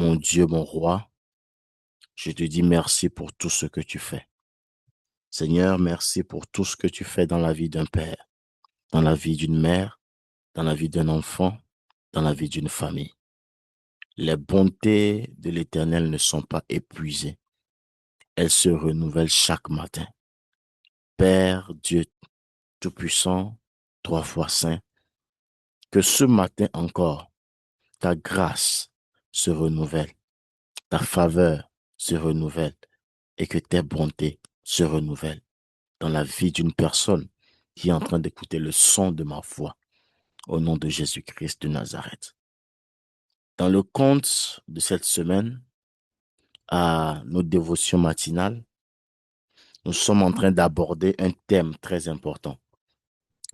Mon Dieu, mon roi, je te dis merci pour tout ce que tu fais. Seigneur, merci pour tout ce que tu fais dans la vie d'un père, dans la vie d'une mère, dans la vie d'un enfant, dans la vie d'une famille. Les bontés de l'Éternel ne sont pas épuisées. Elles se renouvellent chaque matin. Père Dieu Tout-Puissant, trois fois saint, que ce matin encore, ta grâce se renouvelle, ta faveur se renouvelle et que tes bontés se renouvellent dans la vie d'une personne qui est en train d'écouter le son de ma voix au nom de Jésus-Christ de Nazareth. Dans le compte de cette semaine, à nos dévotions matinales, nous sommes en train d'aborder un thème très important.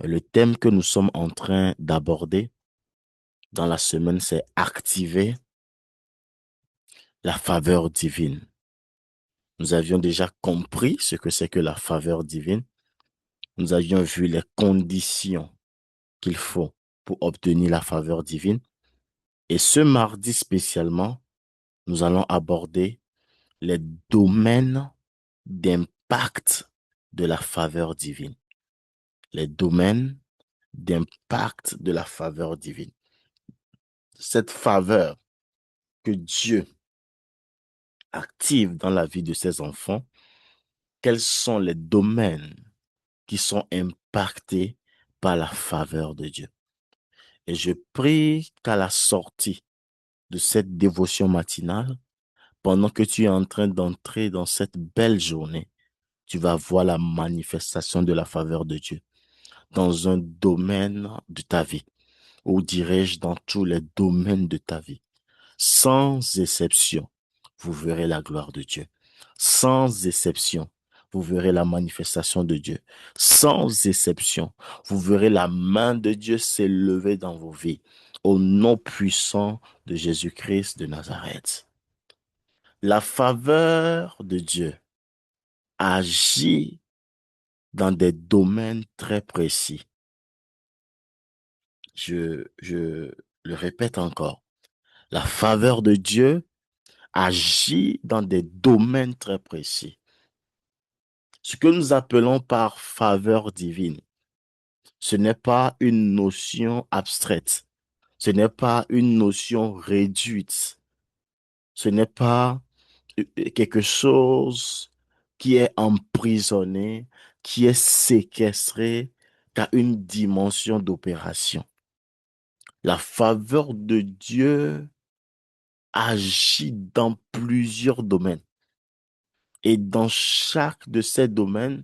Et le thème que nous sommes en train d'aborder dans la semaine, c'est activer la faveur divine. Nous avions déjà compris ce que c'est que la faveur divine. Nous avions vu les conditions qu'il faut pour obtenir la faveur divine. Et ce mardi spécialement, nous allons aborder les domaines d'impact de la faveur divine. Les domaines d'impact de la faveur divine. Cette faveur que Dieu active dans la vie de ses enfants, quels sont les domaines qui sont impactés par la faveur de Dieu? Et je prie qu'à la sortie de cette dévotion matinale, pendant que tu es en train d'entrer dans cette belle journée, tu vas voir la manifestation de la faveur de Dieu dans un domaine de ta vie, ou dirais-je dans tous les domaines de ta vie. Sans exception, vous verrez la gloire de Dieu. Sans exception, vous verrez la manifestation de Dieu. Sans exception, vous verrez la main de Dieu s'élever dans vos vies. Au nom puissant de Jésus-Christ de Nazareth. La faveur de Dieu agit dans des domaines très précis. Je le répète encore. La faveur de Dieu agit dans des domaines très précis. Ce que nous appelons par faveur divine, ce n'est pas une notion abstraite. Ce n'est pas une notion réduite. Ce n'est pas quelque chose qui est emprisonné, qui est séquestré qu'à une dimension d'opération. La faveur de Dieu agit dans plusieurs domaines. Et dans chaque de ces domaines,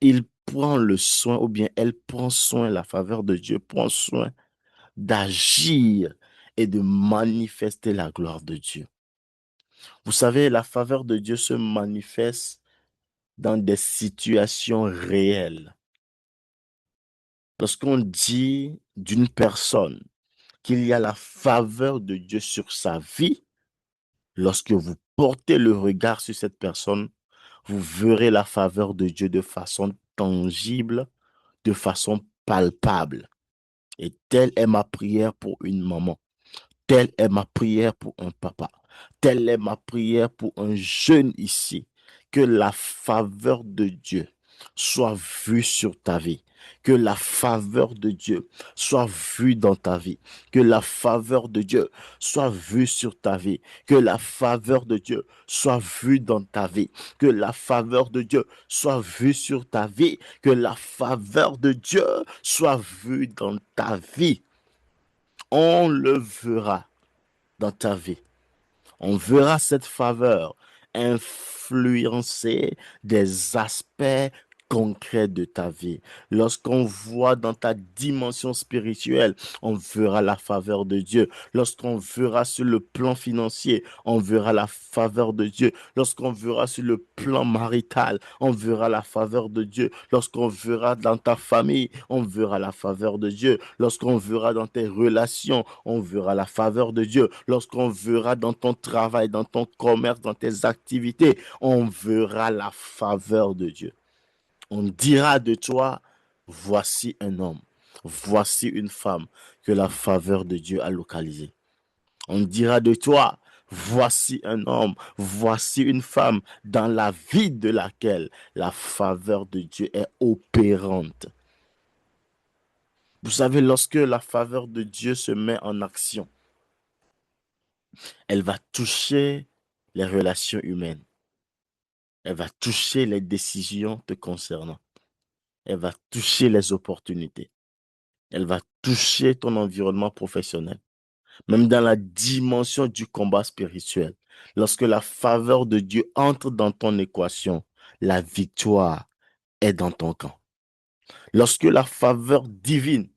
il prend le soin, ou bien elle prend soin, la faveur de Dieu prend soin d'agir et de manifester la gloire de Dieu. Vous savez, la faveur de Dieu se manifeste dans des situations réelles. Lorsqu'on dit d'une personne qu'il y a la faveur de Dieu sur sa vie, lorsque vous portez le regard sur cette personne, vous verrez la faveur de Dieu de façon tangible, de façon palpable. Et telle est ma prière pour une maman. Telle est ma prière pour un papa. Telle est ma prière pour un jeune ici. Que la faveur de Dieu soit vue sur ta vie. Que la faveur de Dieu soit vue dans ta vie. Que la faveur de Dieu soit vue sur ta vie. Que la faveur de Dieu soit vue dans ta vie. Que la faveur de Dieu soit vue sur ta vie. Que la faveur de Dieu soit vue dans ta vie. On le verra dans ta vie. On verra cette faveur influencer des aspects concrets de ta vie. Lorsqu'on voit dans ta dimension spirituelle, on verra la faveur de Dieu. Lorsqu'on verra sur le plan financier, on verra la faveur de Dieu. Lorsqu'on verra sur le plan marital, on verra la faveur de Dieu. Lorsqu'on verra dans ta famille, on verra la faveur de Dieu. Lorsqu'on verra dans tes relations, on verra la faveur de Dieu. Lorsqu'on verra dans ton travail, dans ton commerce, dans tes activités, on verra la faveur de Dieu. On dira de toi, voici un homme, voici une femme que la faveur de Dieu a localisé. On dira de toi, Voici un homme, voici une femme dans la vie de laquelle la faveur de Dieu est opérante. Vous savez, lorsque la faveur de Dieu se met en action, elle va toucher les relations humaines. Elle va toucher les décisions te concernant. Elle va toucher les opportunités. Elle va toucher ton environnement professionnel. Même dans la dimension du combat spirituel. Lorsque la faveur de Dieu entre dans ton équation, la victoire est dans ton camp. Lorsque la faveur divine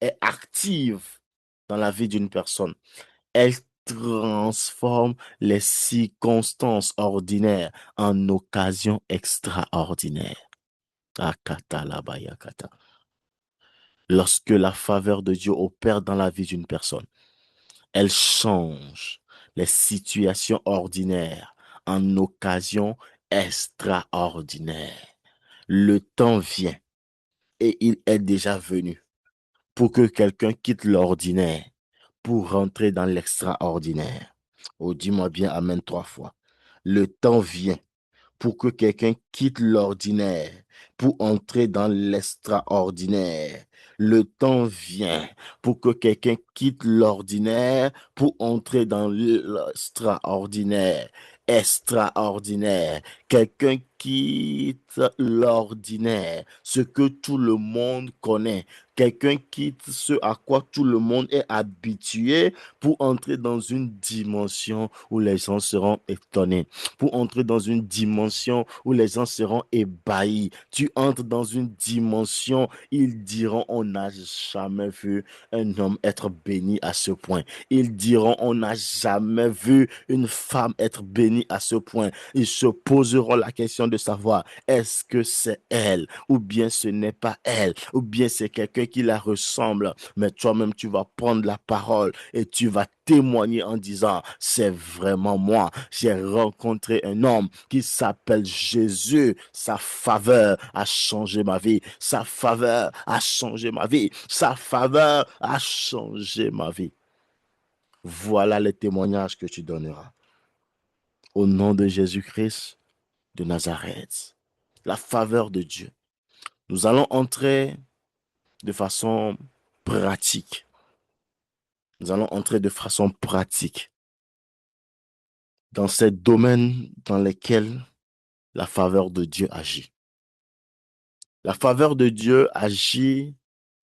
est active dans la vie d'une personne, elle transforme les circonstances ordinaires en occasions extraordinaires. Akatalabayakata. Lorsque la faveur de Dieu opère dans la vie d'une personne, elle change les situations ordinaires en occasions extraordinaires. Le temps vient et il est déjà venu pour que quelqu'un quitte l'ordinaire pour rentrer dans l'extraordinaire. Oh, dis-moi bien Amen 3 fois. Le temps vient pour que quelqu'un quitte l'ordinaire pour entrer dans l'extraordinaire. Le temps vient pour que quelqu'un quitte l'ordinaire pour entrer dans l'extraordinaire. Extraordinaire. Quelqu'un quitte l'ordinaire, ce que tout le monde connaît. Quelqu'un quitte ce à quoi tout le monde est habitué pour entrer dans une dimension où les gens seront étonnés, pour entrer dans une dimension où les gens seront ébahis. Tu entres dans une dimension, ils diront, on n'a jamais vu un homme être béni à ce point. Ils diront, on n'a jamais vu une femme être bénie à ce point. Ils se poseront la question de savoir, est-ce que c'est elle, ou bien ce n'est pas elle, ou bien c'est quelqu'un qui la ressemble. Mais toi-même, tu vas prendre la parole et tu vas témoigner en disant, c'est vraiment moi. J'ai rencontré un homme qui s'appelle Jésus. Sa faveur a changé ma vie. Sa faveur a changé ma vie. Sa faveur a changé ma vie. Voilà les témoignages que tu donneras. Au nom de Jésus-Christ de Nazareth. La faveur de Dieu. Nous allons entrer de façon pratique. Nous allons entrer de façon pratique dans ces domaines dans lesquels la faveur de Dieu agit. La faveur de Dieu agit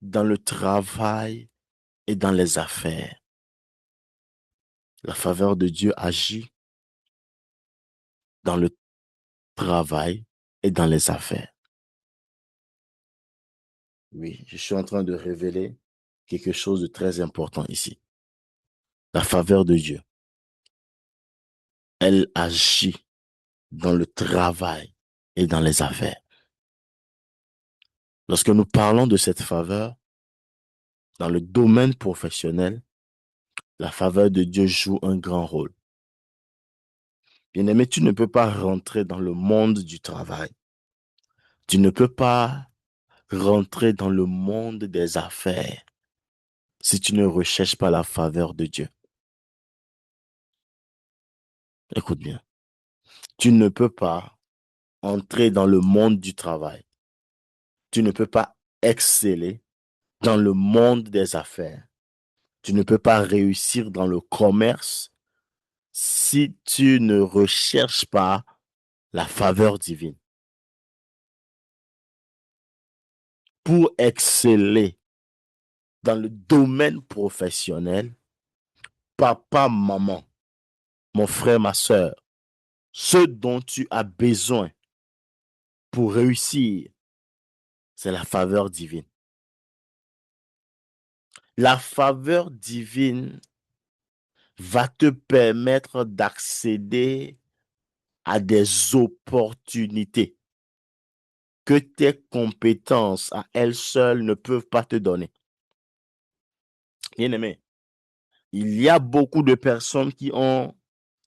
dans le travail et dans les affaires. La faveur de Dieu agit dans le travail et dans les affaires. Oui, je suis en train de révéler quelque chose de très important ici. La faveur de Dieu, elle agit dans le travail et dans les affaires. Lorsque nous parlons de cette faveur, dans le domaine professionnel, la faveur de Dieu joue un grand rôle. Bien-aimé, tu ne peux pas rentrer dans le monde du travail. Tu ne peux pas rentrer dans le monde des affaires si tu ne recherches pas la faveur de Dieu. Écoute bien. Tu ne peux pas entrer dans le monde du travail. Tu ne peux pas exceller dans le monde des affaires. Tu ne peux pas réussir dans le commerce si tu ne recherches pas la faveur divine. Pour exceller dans le domaine professionnel, papa, maman, mon frère, ma soeur, ce dont tu as besoin pour réussir, c'est la faveur divine. La faveur divine va te permettre d'accéder à des opportunités que tes compétences à elles seules ne peuvent pas te donner. Bien-aimé, il y a beaucoup de personnes qui ont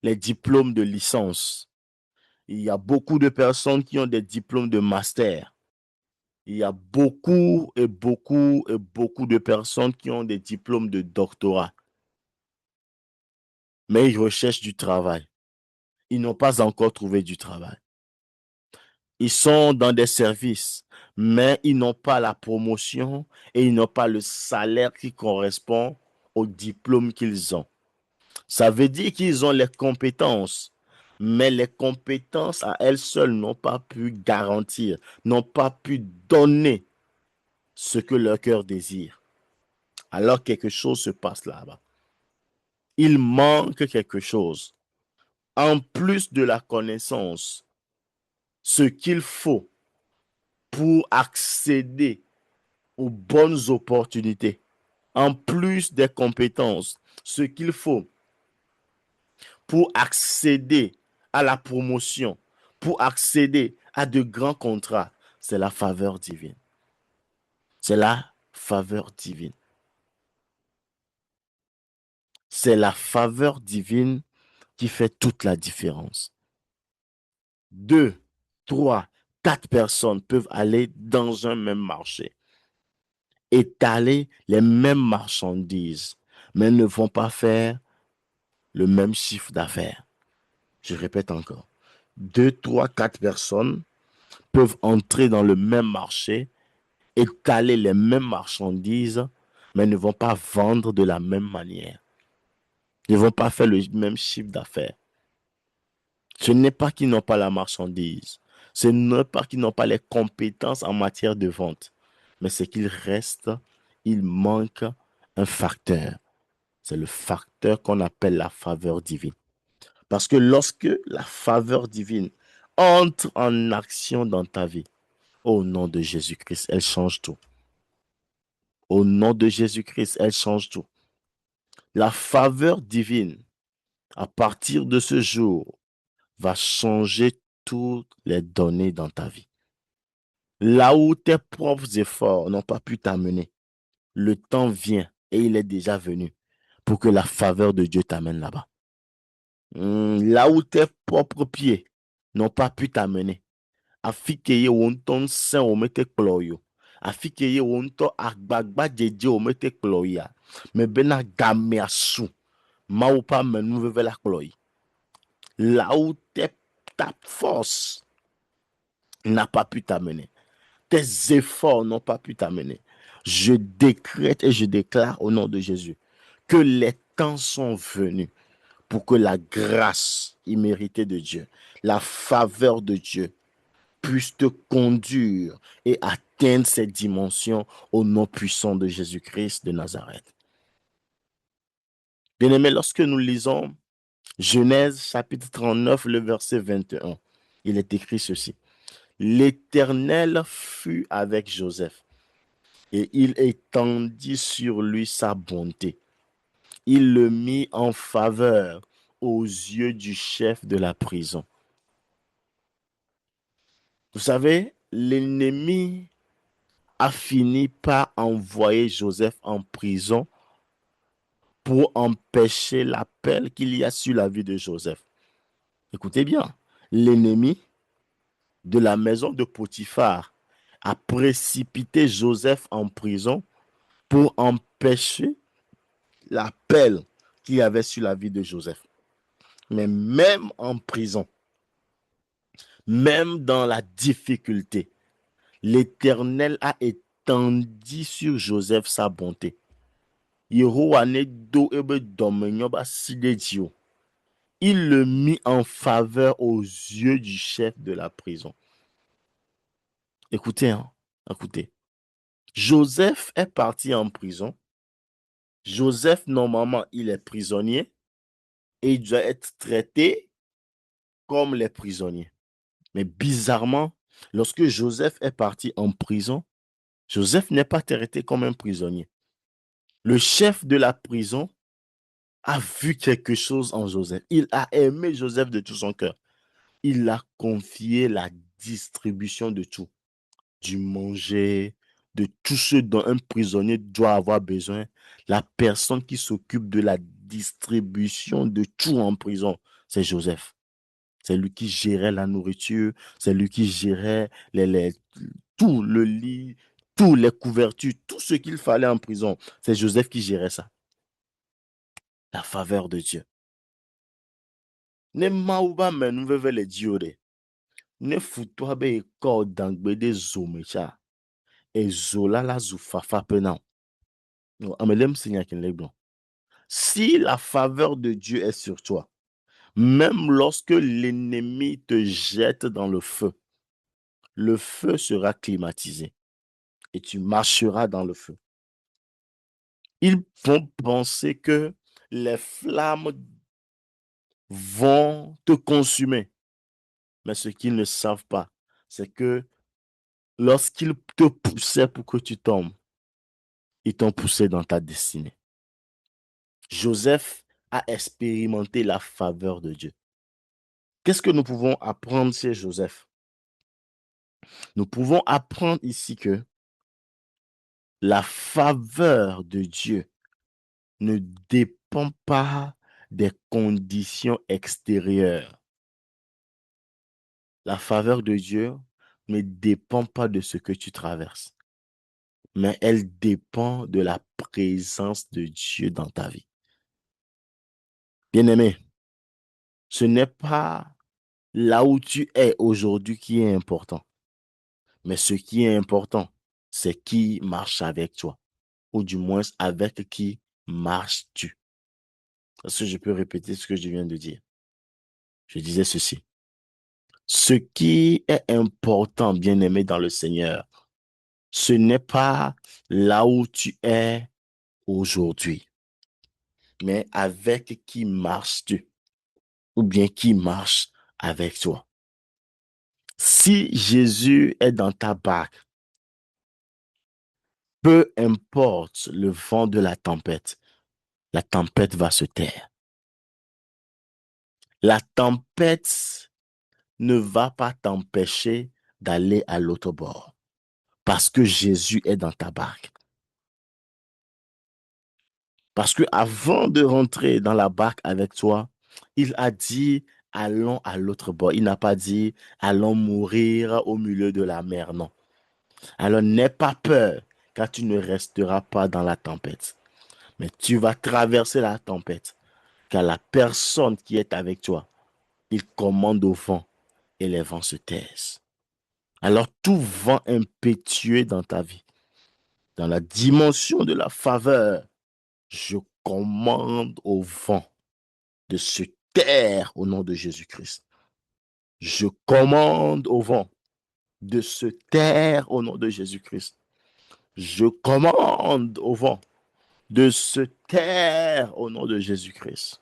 les diplômes de licence. Il y a beaucoup de personnes qui ont des diplômes de master. Il y a beaucoup et beaucoup et beaucoup de personnes qui ont des diplômes de doctorat. mais ils recherchent du travail. Ils n'ont pas encore trouvé du travail. Ils sont dans des services, mais ils n'ont pas la promotion et ils n'ont pas le salaire qui correspond au diplôme qu'ils ont. Ça veut dire qu'ils ont les compétences, mais les compétences à elles seules n'ont pas pu garantir, n'ont pas pu donner ce que leur cœur désire. Alors quelque chose se passe là-bas. Il manque quelque chose. En plus de la connaissance, ce qu'il faut pour accéder aux bonnes opportunités, en plus des compétences, ce qu'il faut pour accéder à la promotion, pour accéder à de grands contrats, c'est la faveur divine. C'est la faveur divine. C'est la faveur divine qui fait toute la différence. 2, 3, 4 personnes peuvent aller dans un même marché, étaler les mêmes marchandises, mais ne vont pas faire le même chiffre d'affaires. Je répète encore. 2, 3, 4 personnes peuvent entrer dans le même marché, étaler les mêmes marchandises, mais ne vont pas vendre de la même manière. Ils ne vont pas faire le même chiffre d'affaires. Ce n'est pas qu'ils n'ont pas la marchandise. Ce n'est pas qu'ils n'ont pas les compétences en matière de vente. Mais c'est qu'il reste, il manque un facteur. C'est le facteur qu'on appelle la faveur divine. Parce que lorsque la faveur divine entre en action dans ta vie, au nom de Jésus-Christ, elle change tout. Au nom de Jésus-Christ, elle change tout. La faveur divine, à partir de ce jour, va changer toutes les données dans ta vie. Là où tes propres efforts n'ont pas pu t'amener, le temps vient et il est déjà venu pour que la faveur de Dieu t'amène là-bas. Là où tes propres pieds n'ont pas pu t'amener, afikeye wonton sen omete kloyo. Afikeye wonton agbagba jeje omete kloya. Me bena game asu. Ma ou pas menu veve la kloy. Là où ta force n'a pas pu t'amener. Tes efforts n'ont pas pu t'amener. Je décrète et je déclare au nom de Jésus que les temps sont venus pour que la grâce imméritée de Dieu, la faveur de Dieu puisse te conduire et atteindre ces dimensions au nom puissant de Jésus-Christ de Nazareth. Bien-aimés, lorsque nous lisons Genèse chapitre 39, le verset 21, il est écrit ceci. L'Éternel fut avec Joseph et il étendit sur lui sa bonté. Il le mit en faveur aux yeux du chef de la prison. Vous savez, l'ennemi a fini par envoyer Joseph en prison pour empêcher l'appel qu'il y a sur la vie de Joseph. Écoutez bien, l'ennemi de la maison de Potiphar a précipité Joseph en prison pour empêcher l'appel qu'il y avait sur la vie de Joseph. Mais même en prison, même dans la difficulté, l'Éternel a étendu sur Joseph sa bonté. Il le mit en faveur aux yeux du chef de la prison. Écoutez, hein, écoutez. Joseph est parti en prison. Joseph, normalement, il est prisonnier et il doit être traité comme les prisonniers. Mais bizarrement, lorsque Joseph est parti en prison, Joseph n'est pas traité comme un prisonnier. Le chef de la prison a vu quelque chose en Joseph. Il a aimé Joseph de tout son cœur. Il a confié la distribution de tout, du manger, de tout ce dont un prisonnier doit avoir besoin. La personne qui s'occupe de la distribution de tout en prison, c'est Joseph. C'est lui qui gérait la nourriture, c'est lui qui gérait tout, le lit, toutes les couvertures, tout ce qu'il fallait en prison. C'est Joseph qui gérait ça. La faveur de Dieu. Ne mauba menuveve le diode. Ne futwa be ko dangbe de zomecha. E zola la zufafa penant. Amelem signakin leblon. Si la faveur de Dieu est sur toi, même lorsque l'ennemi te jette dans le feu sera climatisé et tu marcheras dans le feu. Ils vont penser que les flammes vont te consumer. Mais ce qu'ils ne savent pas, c'est que lorsqu'ils te poussaient pour que tu tombes, ils t'ont poussé dans ta destinée. Joseph a expérimenté la faveur de Dieu. Qu'est-ce que nous pouvons apprendre chez Joseph? Nous pouvons apprendre ici que la faveur de Dieu ne dépend pas des conditions extérieures. La faveur de Dieu ne dépend pas de ce que tu traverses, mais elle dépend de la présence de Dieu dans ta vie. Bien-aimé, ce n'est pas là où tu es aujourd'hui qui est important, mais ce qui est important, c'est qui marche avec toi, ou du moins avec qui marches-tu. Est-ce que je peux répéter ce que je viens de dire? Je disais ceci. Ce qui est important, bien-aimé dans le Seigneur, ce n'est pas là où tu es aujourd'hui, mais avec qui marches-tu ou bien qui marche avec toi. Si Jésus est dans ta barque, peu importe le vent de la tempête va se taire. La tempête ne va pas t'empêcher d'aller à l'autre bord parce que Jésus est dans ta barque. Parce que avant de rentrer dans la barque avec toi, il a dit, allons à l'autre bord. Il n'a pas dit, allons mourir au milieu de la mer, non. Alors n'aie pas peur, car tu ne resteras pas dans la tempête. Mais tu vas traverser la tempête, car la personne qui est avec toi, il commande au vent et les vents se taisent. Alors tout vent impétueux dans ta vie, dans la dimension de la faveur, je commande au vent de se taire au nom de Jésus-Christ. Je commande au vent de se taire au nom de Jésus-Christ. Je commande au vent de se taire au nom de Jésus-Christ.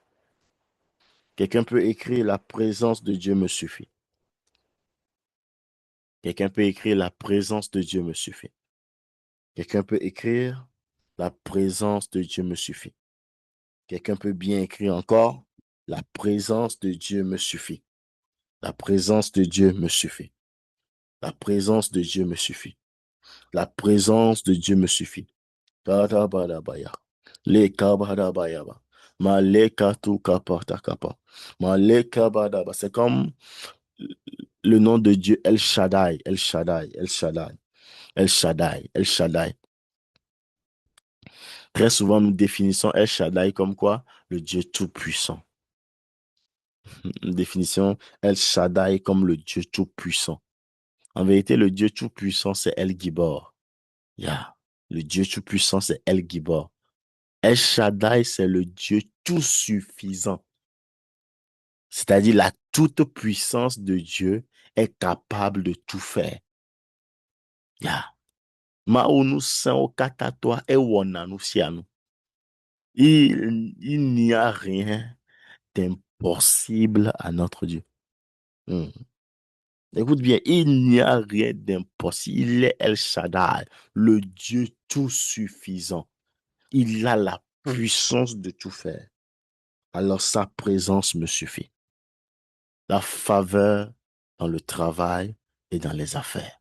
Quelqu'un peut écrire la présence de Dieu me suffit. Quelqu'un peut écrire la présence de Dieu me suffit. Quelqu'un peut écrire la présence de Dieu me suffit. Quelqu'un peut bien écrire encore la présence de Dieu me suffit. La présence de Dieu me suffit. La présence de Dieu me suffit. La présence de Dieu me suffit. Kadabadabaya. Le kabadabayaba. Maleka tu kapata kapa. Maleka badaba. C'est comme le nom de Dieu El Shaddai, El Shaddai, El Shaddai, El Shaddai, El Shaddai. Très souvent, nous définissons El Shaddai comme quoi? Le Dieu tout-puissant. Une définition El Shaddai comme le Dieu tout-puissant. En vérité, le Dieu tout-puissant, c'est El Gibor. Yeah. Le Dieu tout-puissant, c'est El Gibor. El Shaddai, c'est le Dieu tout suffisant. C'est-à-dire la toute-puissance de Dieu est capable de tout faire. Yeah. Maunu san o katatoa e wonanu sianu. Il n'y a rien d'impossible à notre Dieu. Hmm. Écoute bien, il n'y a rien d'impossible. Il est El Shaddai, le Dieu tout suffisant. Il a la puissance de tout faire. Alors sa présence me suffit. La faveur dans le travail et dans les affaires.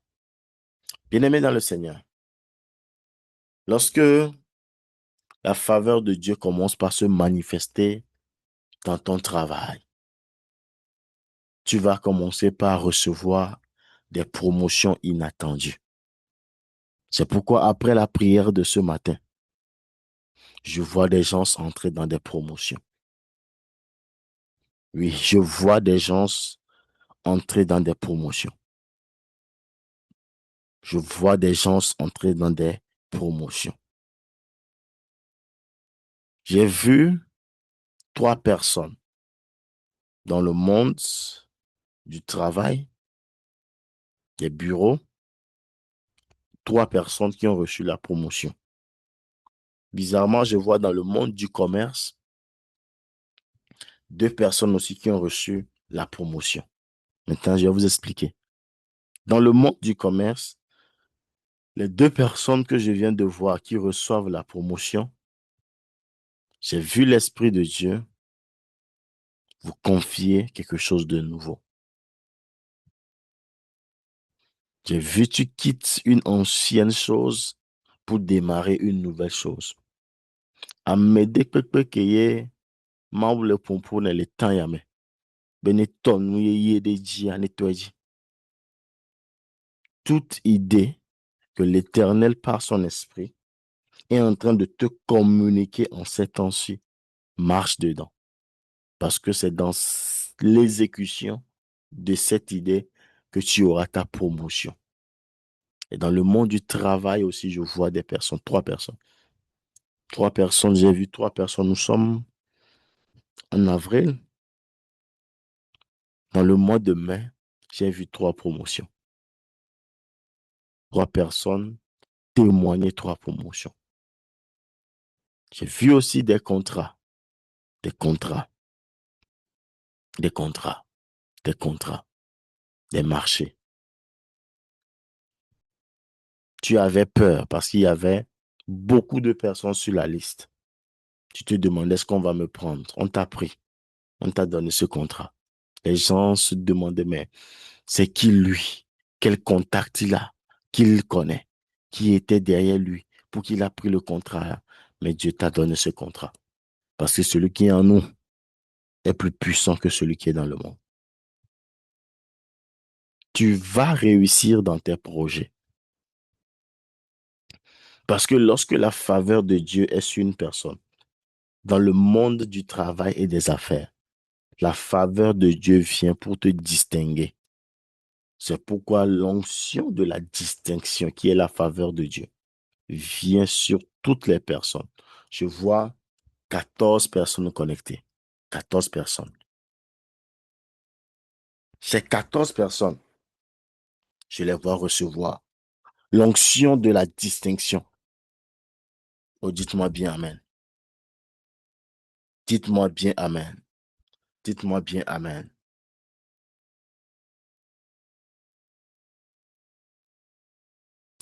Bien-aimé dans le Seigneur, lorsque la faveur de Dieu commence par se manifester dans ton travail, tu vas commencer par recevoir des promotions inattendues. C'est pourquoi après la prière de ce matin, je vois des gens entrer dans des promotions. Oui, je vois des gens entrer dans des promotions. Je vois des gens entrer dans des promotions. J'ai vu 3 personnes dans le monde du travail, des bureaux, 3 personnes qui ont reçu la promotion. Bizarrement, je vois dans le monde du commerce 2 personnes aussi qui ont reçu la promotion. Maintenant, je vais vous expliquer. Dans le monde du commerce, les 2 personnes que je viens de voir qui reçoivent la promotion, j'ai vu l'Esprit de Dieu vous confier quelque chose de nouveau. J'ai vu tu quittes une ancienne chose pour démarrer une nouvelle chose. Amede kpekpe ke ye mawu le ƒoƒo ne le temps ya me be ne tɔ nu yeye ɖe dzia ne tɔe dzi. Toute idée que l'Éternel par son esprit est en train de te communiquer en ces temps-ci, marche dedans. Parce que c'est dans l'exécution de cette idée que tu auras ta promotion. Et dans le monde du travail aussi, je vois des personnes, 3 personnes. 3 personnes, j'ai vu 3 personnes. Nous sommes en avril. Dans le mois de mai, j'ai vu 3 promotions. 3 personnes témoigner 3 promotions. J'ai vu aussi des contrats, des contrats, des contrats, des contrats, des marchés. Tu avais peur parce qu'il y avait beaucoup de personnes sur la liste. Tu te demandais est-ce qu'on va me prendre. On t'a pris. On t'a donné ce contrat. Les gens se demandaient, mais c'est qui lui? Quel contact il a? Qu'il connaît? Qui était derrière lui pour qu'il a pris le contrat? Mais Dieu t'a donné ce contrat. Parce que celui qui est en nous est plus puissant que celui qui est dans le monde. Tu vas réussir dans tes projets. Parce que lorsque la faveur de Dieu est sur une personne, dans le monde du travail et des affaires, la faveur de Dieu vient pour te distinguer. C'est pourquoi l'onction de la distinction, qui est la faveur de Dieu, vient sur toutes les personnes. Je vois 14 personnes connectées. 14 personnes. Ces 14 personnes, je les vois recevoir l'onction de la distinction. Oh, dites-moi bien Amen. Dites-moi bien Amen. Dites-moi bien Amen.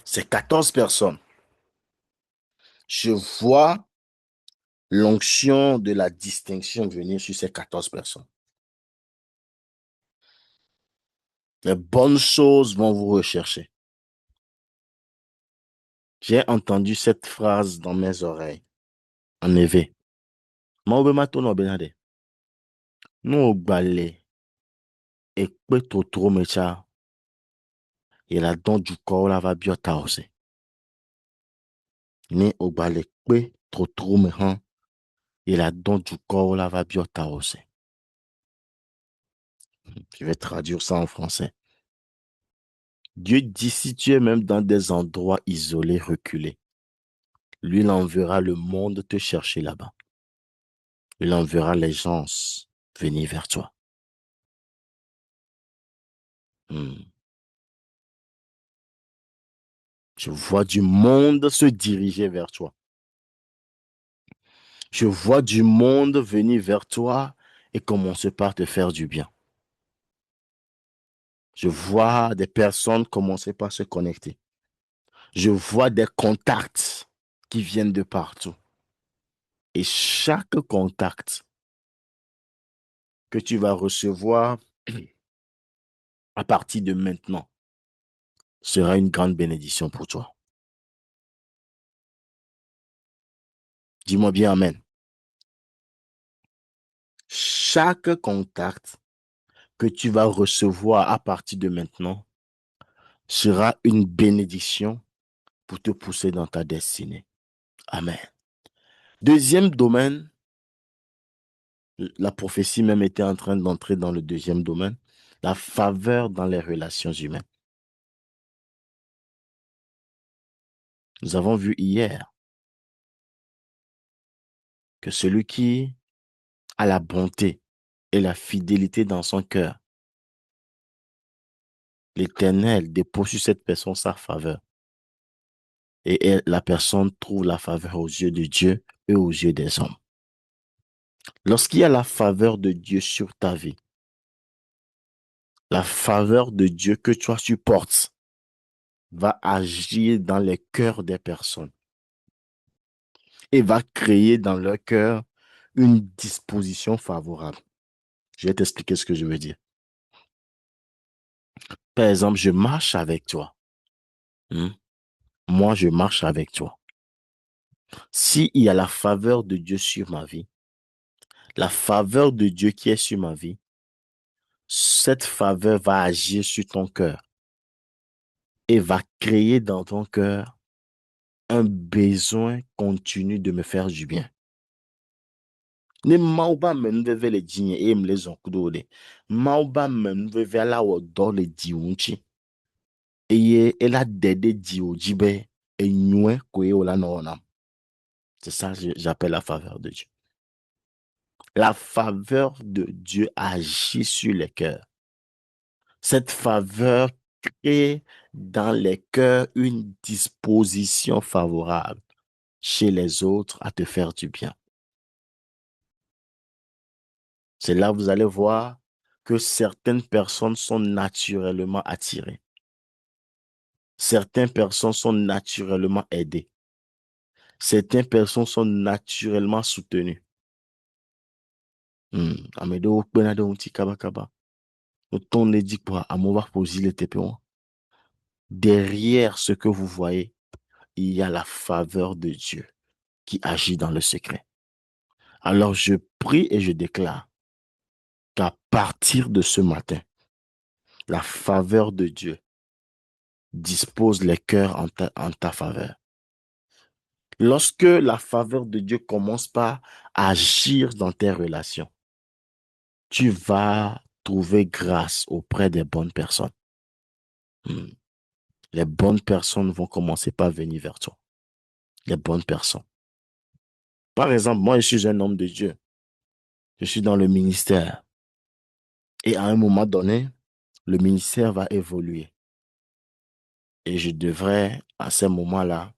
Ces 14 personnes, je vois l'onction de la distinction venir sur ces 14 personnes. Les bonnes choses vont vous rechercher. J'ai entendu cette phrase dans mes oreilles. En effet, nous balé et que trop mecha et la don du corps la va biota aussi. Ni au balé que trop mecha et la don du corps la va biota aussi. Je vais traduire ça en français. Dieu dit si tu es même dans des endroits isolés, reculés, lui il enverra le monde te chercher là-bas. Il enverra les gens venir vers toi. Je vois du monde se diriger vers toi. Je vois du monde venir vers toi et commencer par te faire du bien. Je vois des personnes commencer par se connecter. Je vois des contacts qui viennent de partout. Et chaque contact que tu vas recevoir à partir de maintenant sera une grande bénédiction pour toi. Dis-moi bien Amen. Chaque contact que tu vas recevoir à partir de maintenant sera une bénédiction pour te pousser dans ta destinée. Amen. Deuxième domaine, La prophétie même était en train d'entrer dans le deuxième domaine, la faveur dans les relations humaines. Nous avons vu hier que celui qui a la bonté et la fidélité dans son cœur, l'Éternel dépose sur cette personne sa faveur. Et la personne trouve la faveur aux yeux de Dieu et aux yeux des hommes. Lorsqu'il y a la faveur de Dieu sur ta vie, la faveur de Dieu que toi supportes va agir dans les cœurs des personnes et va créer dans leur cœur une disposition favorable. Je vais t'expliquer ce que je veux dire. Par exemple, je marche avec toi. Hmm? Moi, je marche avec toi. S'il y a la faveur de Dieu sur ma vie, la faveur de Dieu qui est sur ma vie, cette faveur va agir sur ton cœur et va créer dans ton cœur un besoin continu de me faire du bien. Ni mauba men veve le jinye e mle zonkudo de. Mauba men veve ala wo do le diunchi. Eye ela dede diujibe e nyue koe ola no onam. C'est ça que j'appelle la faveur de Dieu. La faveur de Dieu agit sur les cœurs. Cette faveur crée dans les cœurs une disposition favorable chez les autres à te faire du bien. C'est là que vous allez voir que certaines personnes sont naturellement attirées. Certaines personnes sont naturellement aidées. Certaines personnes sont naturellement soutenues. Amedo okpena de unti kaba kaba. Autant ne dit pas, amova posi le tepéon. Derrière ce que vous voyez, il y a la faveur de Dieu qui agit dans le secret. Alors je prie et je déclare qu'à partir de ce matin, la faveur de Dieu dispose les cœurs en ta faveur. Lorsque la faveur de Dieu commence par agir dans tes relations, tu vas trouver grâce auprès des bonnes personnes. Hmm. Les bonnes personnes vont commencer par venir vers toi. Les bonnes personnes. Par exemple, moi, je suis un homme de Dieu. Je suis dans le ministère. Et à un moment donné, le ministère va évoluer. Et je devrais, à ce moment-là,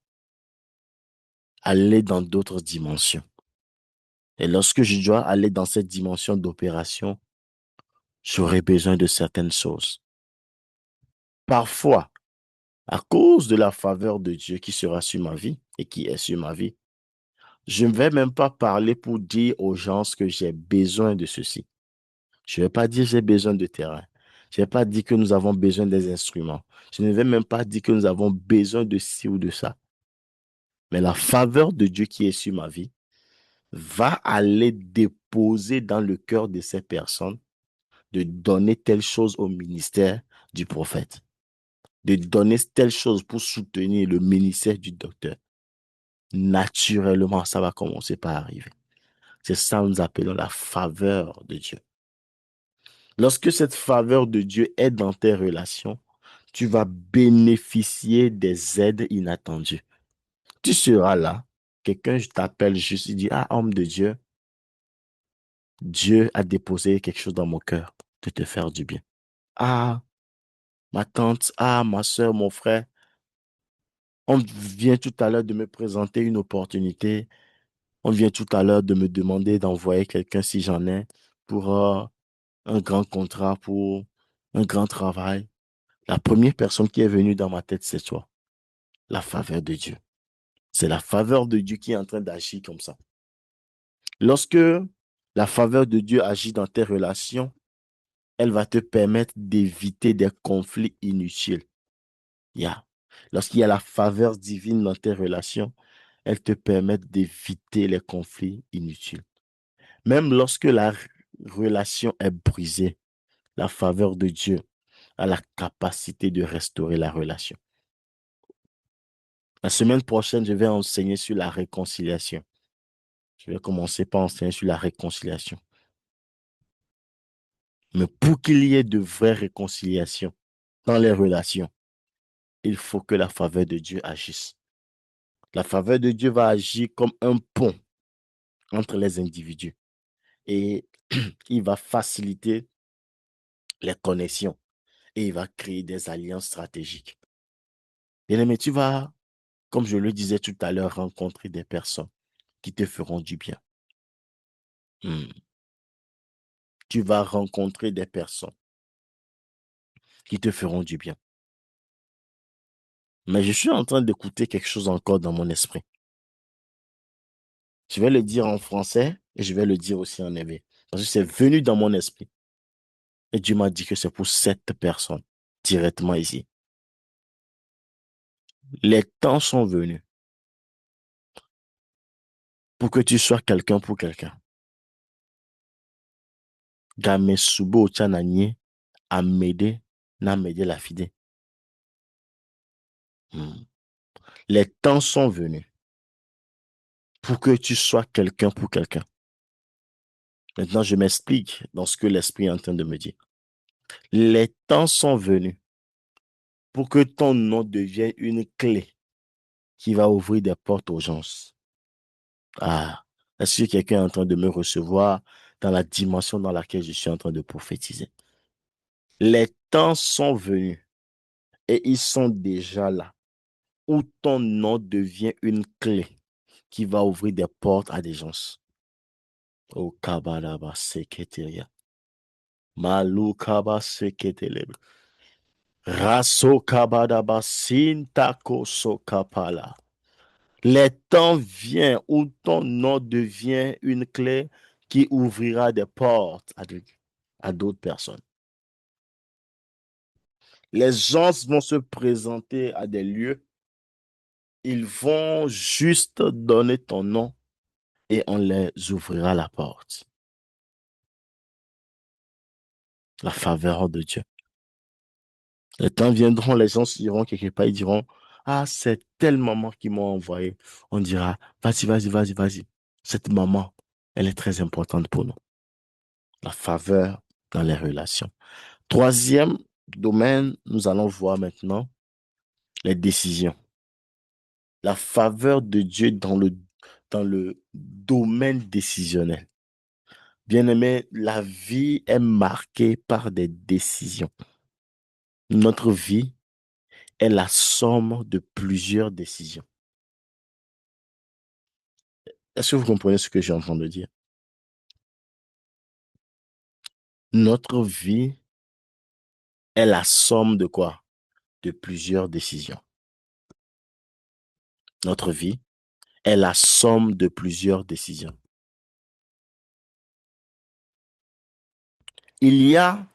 aller dans d'autres dimensions. Et lorsque je dois aller dans cette dimension d'opération, j'aurai besoin de certaines choses. Parfois, à cause de la faveur de Dieu qui sera sur ma vie et qui est sur ma vie, je ne vais même pas parler pour dire aux gens que j'ai besoin de ceci. Je ne vais pas dire j'ai besoin de terrain. Je ne vais pas dire que nous avons besoin des instruments. Je ne vais même pas dire que nous avons besoin de ci ou de ça. Mais la faveur de Dieu qui est sur ma vie va aller déposer dans le cœur de ces personnes de donner telle chose au ministère du prophète, de donner telle chose pour soutenir le ministère du docteur. Naturellement, ça va commencer par arriver. C'est ça que nous appelons la faveur de Dieu. Lorsque cette faveur de Dieu est dans tes relations, tu vas bénéficier des aides inattendues. Tu seras là, quelqu'un t'appelle juste, il dit, ah, homme de Dieu, Dieu a déposé quelque chose dans mon cœur de te faire du bien. Ah, ma tante, ah, ma soeur, mon frère, on vient tout à l'heure de me présenter une opportunité. On vient tout à l'heure de me demander d'envoyer quelqu'un si j'en ai pour un grand contrat, pour un grand travail. La première personne qui est venue dans ma tête, c'est toi. La faveur de Dieu. C'est la faveur de Dieu qui est en train d'agir comme ça. Lorsque la faveur de Dieu agit dans tes relations, elle va te permettre d'éviter des conflits inutiles. Yeah. Lorsqu'il y a la faveur divine dans tes relations, elle te permet d'éviter les conflits inutiles. Même lorsque la relation est brisée, la faveur de Dieu a la capacité de restaurer la relation. La semaine prochaine, je vais enseigner sur la réconciliation. Je vais commencer par enseigner sur la réconciliation. Mais pour qu'il y ait de vraies réconciliations dans les relations, il faut que la faveur de Dieu agisse. La faveur de Dieu va agir comme un pont entre les individus et il va faciliter les connexions et il va créer des alliances stratégiques. Bien-aimé, tu vas, comme je le disais tout à l'heure, rencontrer des personnes qui te feront du bien. Hmm. Tu vas rencontrer des personnes qui te feront du bien. Mais je suis en train d'écouter quelque chose encore dans mon esprit. Je vais le dire en français et je vais le dire aussi en hébreu. Parce que c'est venu dans mon esprit. Et Dieu m'a dit que c'est pour cette personne, directement ici. Les temps sont venus pour que tu sois quelqu'un pour quelqu'un. Game subo chananye, amede, na mede la fide. Hmm. Les temps sont venus pour que tu sois quelqu'un pour quelqu'un. Maintenant, je m'explique dans ce que l'Esprit est en train de me dire. Les temps sont venus pour que ton nom devienne une clé qui va ouvrir des portes aux gens. Ah, est-ce que quelqu'un est en train de me recevoir dans la dimension dans laquelle je suis en train de prophétiser? Les temps sont venus et ils sont déjà là, où ton nom devient une clé qui va ouvrir des portes à des gens. Oh, kabalaba seketeria. Malou kaba seketelebe. Raso kabadaba sintako sokapala. Les temps viennent où ton nom devient une clé qui ouvrira des portes à d'autres personnes. Les gens vont se présenter à des lieux, ils vont juste donner ton nom et on les ouvrira la porte. La faveur de Dieu. Les temps viendront, les gens iront quelque part, ils diront, ah, c'est telle maman qui m'a envoyé. On dira, vas-y, vas-y, vas-y, vas-y. Cette maman, elle est très importante pour nous. La faveur dans les relations. Troisième domaine, nous allons voir maintenant les décisions. La faveur de Dieu dans le domaine décisionnel. Bien-aimé, la vie est marquée par des décisions. Notre vie est la somme de plusieurs décisions. Est-ce que vous comprenez ce que j'ai en train de dire? Notre vie est la somme de quoi? De plusieurs décisions. Notre vie est la somme de plusieurs décisions. Il y a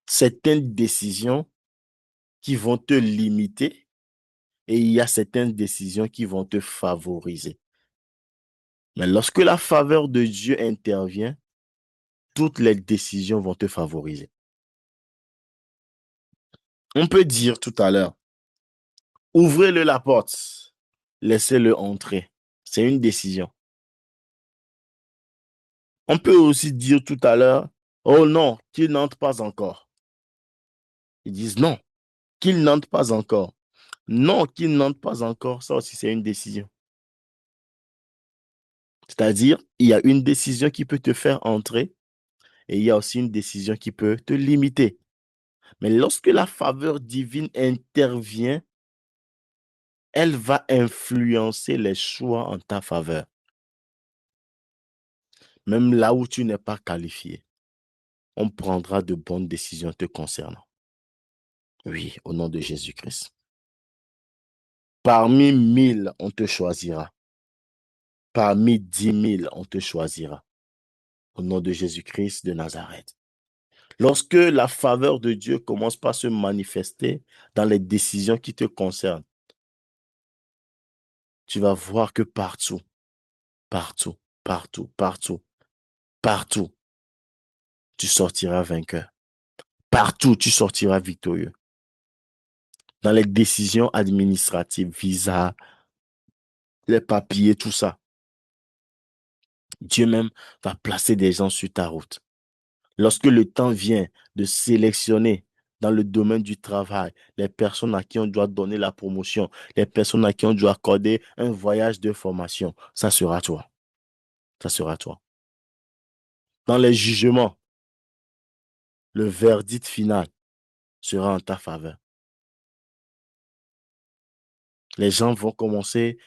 certaines décisions qui vont te limiter et il y a certaines décisions qui vont te favoriser. Mais lorsque la faveur de Dieu intervient, toutes les décisions vont te favoriser. On peut dire tout à l'heure, ouvrez-le la porte, laissez-le entrer. C'est une décision. On peut aussi dire tout à l'heure, oh non, qu'il n'entre pas encore. Ils disent non, qu'il n'entre pas encore. Non, qu'il n'entre pas encore, ça aussi c'est une décision. C'est-à-dire, il y a une décision qui peut te faire entrer et il y a aussi une décision qui peut te limiter. Mais lorsque la faveur divine intervient, elle va influencer les choix en ta faveur. Même là où tu n'es pas qualifié, on prendra de bonnes décisions te concernant. Oui, au nom de Jésus-Christ. Parmi 1000, on te choisira. Parmi 10 000, on te choisira. Au nom de Jésus-Christ de Nazareth. Lorsque la faveur de Dieu commence par se manifester dans les décisions qui te concernent, tu vas voir que partout, partout, partout, partout, partout, tu sortiras vainqueur. Partout, tu sortiras victorieux. Dans les décisions administratives, visa, les papiers, tout ça, Dieu même va placer des gens sur ta route. Lorsque le temps vient de sélectionner dans le domaine du travail les personnes à qui on doit donner la promotion, les personnes à qui on doit accorder un voyage de formation, ça sera toi. Ça sera toi. Dans les jugements, le verdict final sera en ta faveur. Les gens vont commencer,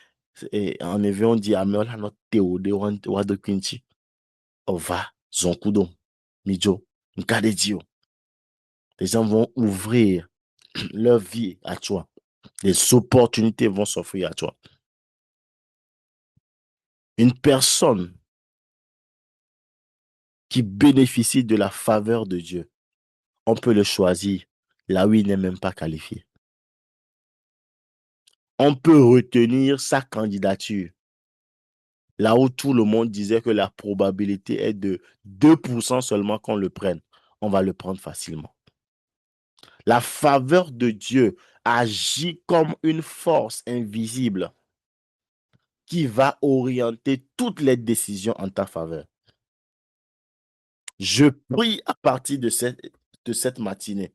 et en effet, on dit, Ameola notre théodé, wado kinchi, ova, zonkudo, mijo, nkadedio. Les gens vont ouvrir leur vie à toi. Les opportunités vont s'offrir à toi. Une personne qui bénéficie de la faveur de Dieu, on peut le choisir là où il n'est même pas qualifié. On peut retenir sa candidature là où tout le monde disait que la probabilité est de 2% seulement qu'on le prenne. On va le prendre facilement. La faveur de Dieu agit comme une force invisible qui va orienter toutes les décisions en ta faveur. Je prie à partir de cette matinée.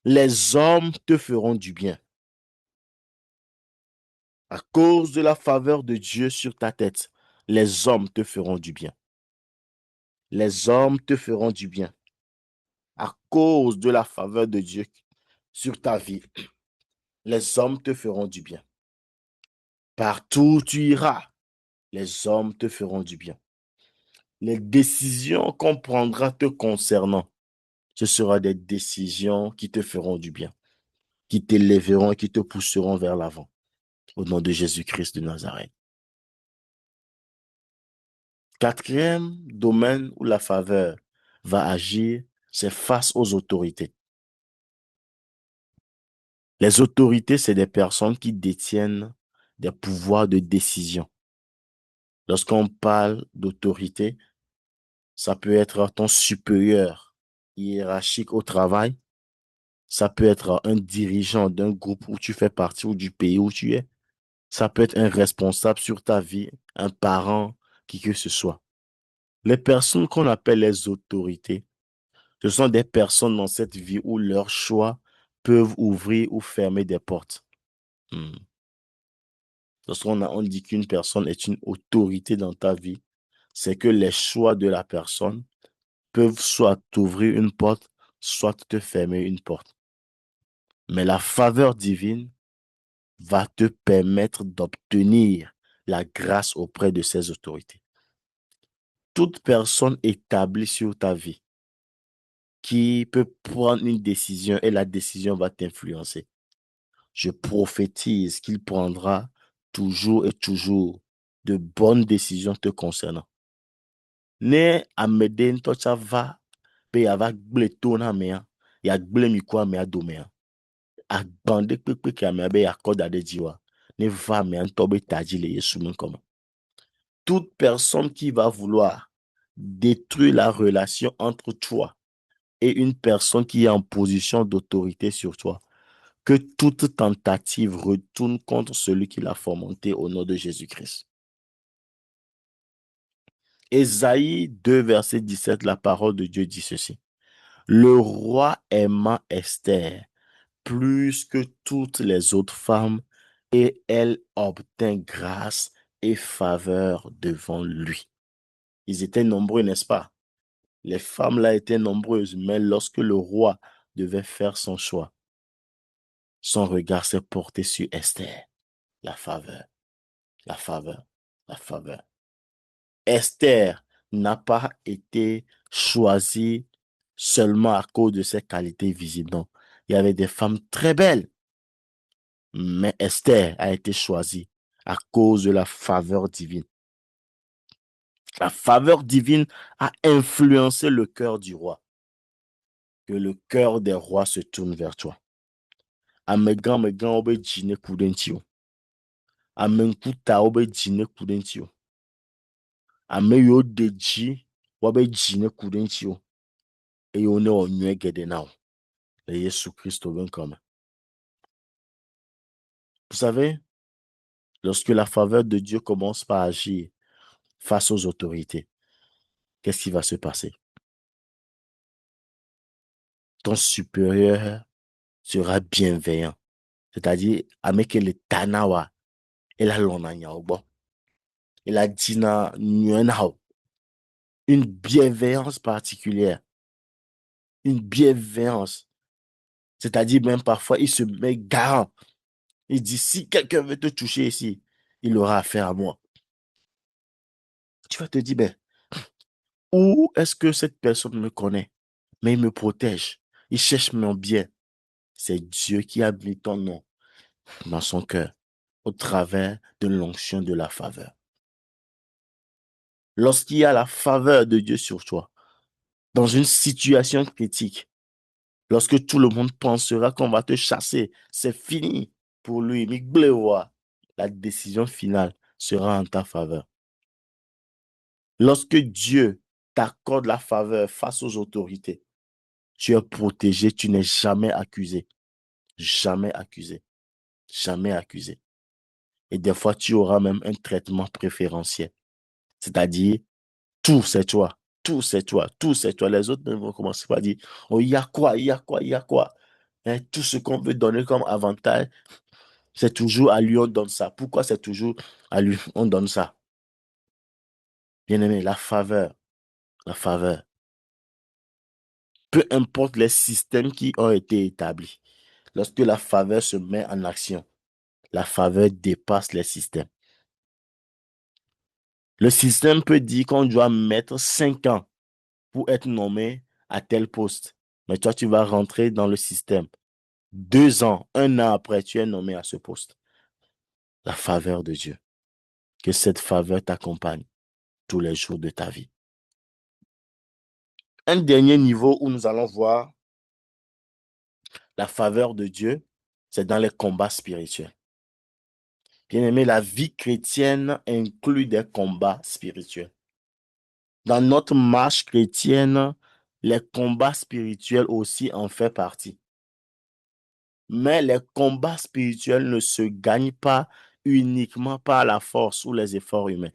Les hommes te feront du bien. À cause de la faveur de Dieu sur ta tête, les hommes te feront du bien. Les hommes te feront du bien. À cause de la faveur de Dieu sur ta vie, les hommes te feront du bien. Partout où tu iras, les hommes te feront du bien. Les décisions qu'on prendra te concernant, ce sera des décisions qui te feront du bien, qui t'élèveront et qui te pousseront vers l'avant. Au nom de Jésus-Christ de Nazareth. Quatrième domaine où la faveur va agir, c'est face aux autorités. Les autorités, c'est des personnes qui détiennent des pouvoirs de décision. Lorsqu'on parle d'autorité, ça peut être ton supérieur hiérarchique au travail, ça peut être un dirigeant d'un groupe où tu fais partie ou du pays où tu es, ça peut être un responsable sur ta vie, un parent, qui que ce soit. Les personnes qu'on appelle les autorités, ce sont des personnes dans cette vie où leurs choix peuvent ouvrir ou fermer des portes. Hmm. On dit qu'une personne est une autorité dans ta vie, c'est que les choix de la personne peuvent soit t'ouvrir une porte, soit te fermer une porte. Mais la faveur divine va te permettre d'obtenir la grâce auprès de ces autorités. Toute personne établie sur ta vie qui peut prendre une décision et la décision va t'influencer. Je prophétise qu'il prendra toujours et toujours de bonnes décisions te concernant. Ne ameden tocha va pe ya va gble tona mea, ya gble mikwa mea domea. Agbande kpekpe ke amea be ya koda de diwa. Ne va mea ntobe taji le yesu menkoma. Toute personne qui va vouloir détruire la relation entre toi et une personne qui est en position d'autorité sur toi, que toute tentative retourne contre celui qui l'a fomenté au nom de Jésus-Christ. Ésaïe 2, verset 17, la parole de Dieu dit ceci. Le roi aima Esther plus que toutes les autres femmes et elle obtint grâce et faveur devant lui. Ils étaient nombreux, n'est-ce pas? Les femmes là étaient nombreuses, mais lorsque le roi devait faire son choix, son regard s'est porté sur Esther. La faveur, la faveur, la faveur. Esther n'a pas été choisie seulement à cause de ses qualités visibles. Non, il y avait des femmes très belles, mais Esther a été choisie à cause de la faveur divine. La faveur divine a influencé le cœur du roi. Que le cœur des rois se tourne vers toi. Amegan obe djine kudentio. Amenkuta obe djine kudentio. Ameyo deji obe djine kudentio. Et on est au mieux gede now. Et Jésus-Christ au comme. Vous savez, lorsque la faveur de Dieu commence par agir face aux autorités, qu'est-ce qui va se passer? ton supérieur sera bienveillant. C'est-à-dire, avec le tanawa, et la lona nyaubo, et la dina nuenao, une bienveillance particulière, une bienveillance. C'est-à-dire, même parfois, il se met garant. Il dit, si quelqu'un veut te toucher ici, il aura affaire à moi. Tu vas te dire, ben, où est-ce que cette personne me connaît? Mais il me protège. Il cherche mon bien. C'est Dieu qui a mis ton nom dans son cœur au travers de l'onction de la faveur. Lorsqu'il y a la faveur de Dieu sur toi, dans une situation critique, lorsque tout le monde pensera qu'on va te chasser, c'est fini pour lui. La décision finale sera en ta faveur. Lorsque Dieu t'accorde la faveur face aux autorités, tu es protégé, tu n'es jamais accusé. Jamais accusé. Jamais accusé. Et des fois, tu auras même un traitement préférentiel. C'est-à-dire, tout c'est toi. Tout c'est toi. Tout c'est toi. Les autres ne vont commencer par dire, oh, il y a quoi, il y a quoi, il y a quoi. Hein, tout ce qu'on veut donner comme avantage, c'est toujours à lui on donne ça. Pourquoi c'est toujours à lui on donne ça? Bien-aimé, la faveur, la faveur. Peu importe les systèmes qui ont été établis, lorsque la faveur se met en action, la faveur dépasse les systèmes. Le système peut dire qu'on doit mettre 5 ans pour être nommé à tel poste. Mais toi, tu vas rentrer dans le système. 2 ans, 1 an après, tu es nommé à ce poste. La faveur de Dieu. Que cette faveur t'accompagne tous les jours de ta vie. Un dernier niveau où nous allons voir la faveur de Dieu, c'est dans les combats spirituels. Bien aimé, la vie chrétienne inclut des combats spirituels. Dans notre marche chrétienne, les combats spirituels aussi en font partie. Mais les combats spirituels ne se gagnent pas uniquement par la force ou les efforts humains.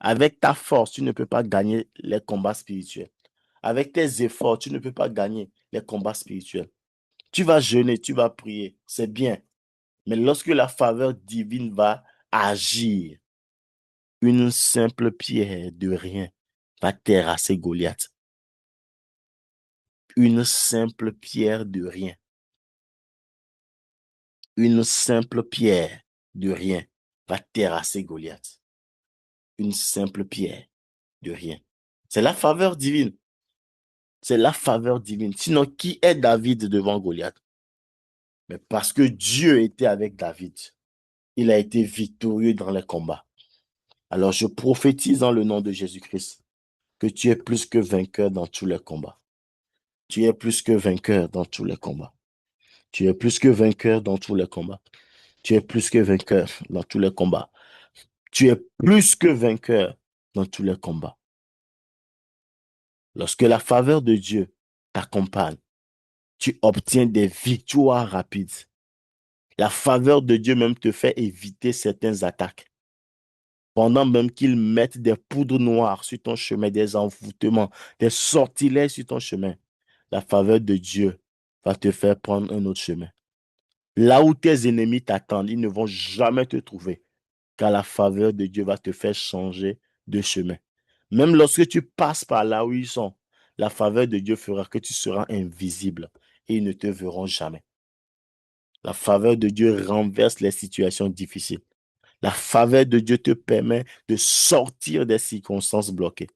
Avec ta force, tu ne peux pas gagner les combats spirituels. Avec tes efforts, tu ne peux pas gagner les combats spirituels. Tu vas jeûner, tu vas prier, c'est bien. Mais lorsque la faveur divine va agir, une simple pierre de rien va terrasser Goliath. Une simple pierre de rien. Une simple pierre de rien va terrasser Goliath. Une simple pierre de rien. C'est la faveur divine. C'est la faveur divine. Sinon, qui est David devant Goliath? Mais parce que Dieu était avec David, il a été victorieux dans les combats. Alors, je prophétise dans le nom de Jésus-Christ que tu es plus que vainqueur dans tous les combats. Tu es plus que vainqueur dans tous les combats. Tu es plus que vainqueur dans tous les combats. Tu es plus que vainqueur dans tous les combats. Tu es plus que vainqueur dans tous les combats. Lorsque la faveur de Dieu t'accompagne, tu obtiens des victoires rapides. La faveur de Dieu même te fait éviter certaines attaques. Pendant même qu'ils mettent des poudres noires sur ton chemin, des envoûtements, des sortilèges sur ton chemin, la faveur de Dieu va te faire prendre un autre chemin. Là où tes ennemis t'attendent, ils ne vont jamais te trouver, car la faveur de Dieu va te faire changer de chemin. Même lorsque tu passes par là où ils sont, la faveur de Dieu fera que tu seras invisible et ils ne te verront jamais. La faveur de Dieu renverse les situations difficiles. La faveur de Dieu te permet de sortir des circonstances bloquées.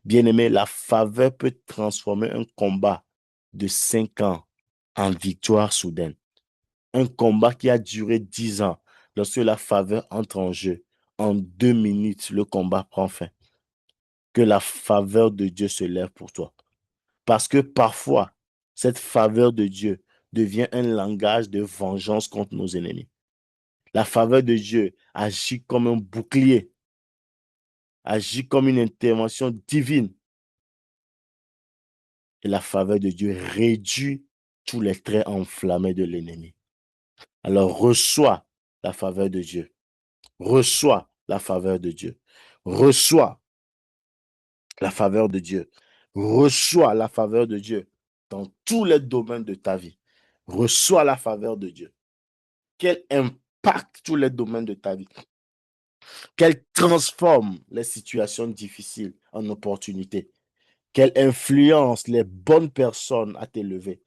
Bien-aimé, la faveur peut transformer un combat de 5 ans en victoire soudaine. Un combat qui a duré 10 ans. Lorsque la faveur entre en jeu, en 2 minutes, le combat prend fin. Que la faveur de Dieu se lève pour toi. Parce que parfois, cette faveur de Dieu devient un langage de vengeance contre nos ennemis. La faveur de Dieu agit comme un bouclier, agit comme une intervention divine. Et la faveur de Dieu réduit tous les traits enflammés de l'ennemi. Alors reçois la faveur de Dieu. Reçois la faveur de Dieu. Reçois la faveur de Dieu. Reçois la faveur de Dieu. dans tous les domaines de ta vie. Reçois la faveur de Dieu. Qu'elle impacte tous les domaines de ta vie. Qu'elle transforme les situations difficiles en opportunités. Qu'elle influence les bonnes personnes à t'élever.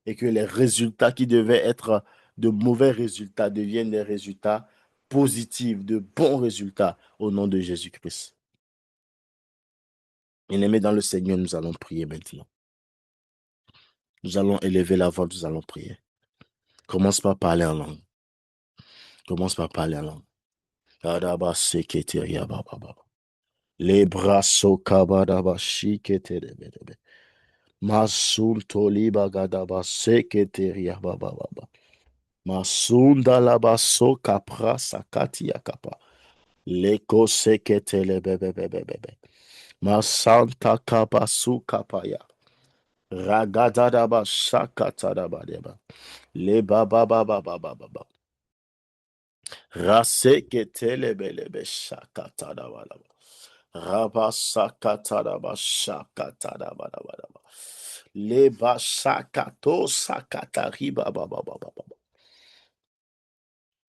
Et que les résultats qui devaient être de mauvais résultats deviennent des résultats positifs, de bons résultats au nom de Jésus-Christ. Bien-aimés dans le Seigneur, nous allons prier maintenant. Nous allons élever la voix, nous allons prier. Commence par parler en langue. Commence par parler en langue. Les bras sokabadaba shiketerebebe. Masul toliba gadaba seketeria bababa. Masunda laba sokapra sakati yakapa. Leko seketelebebebebebe. Masanta kabasu kapaya. Ragadadaba shakatadabadeba. Le baba baba baba baba. Raseketelebelebe shakatadabadaba. Rabasakatadaba shakatadabadabadaba. Leba shakato sakatariba baba baba baba.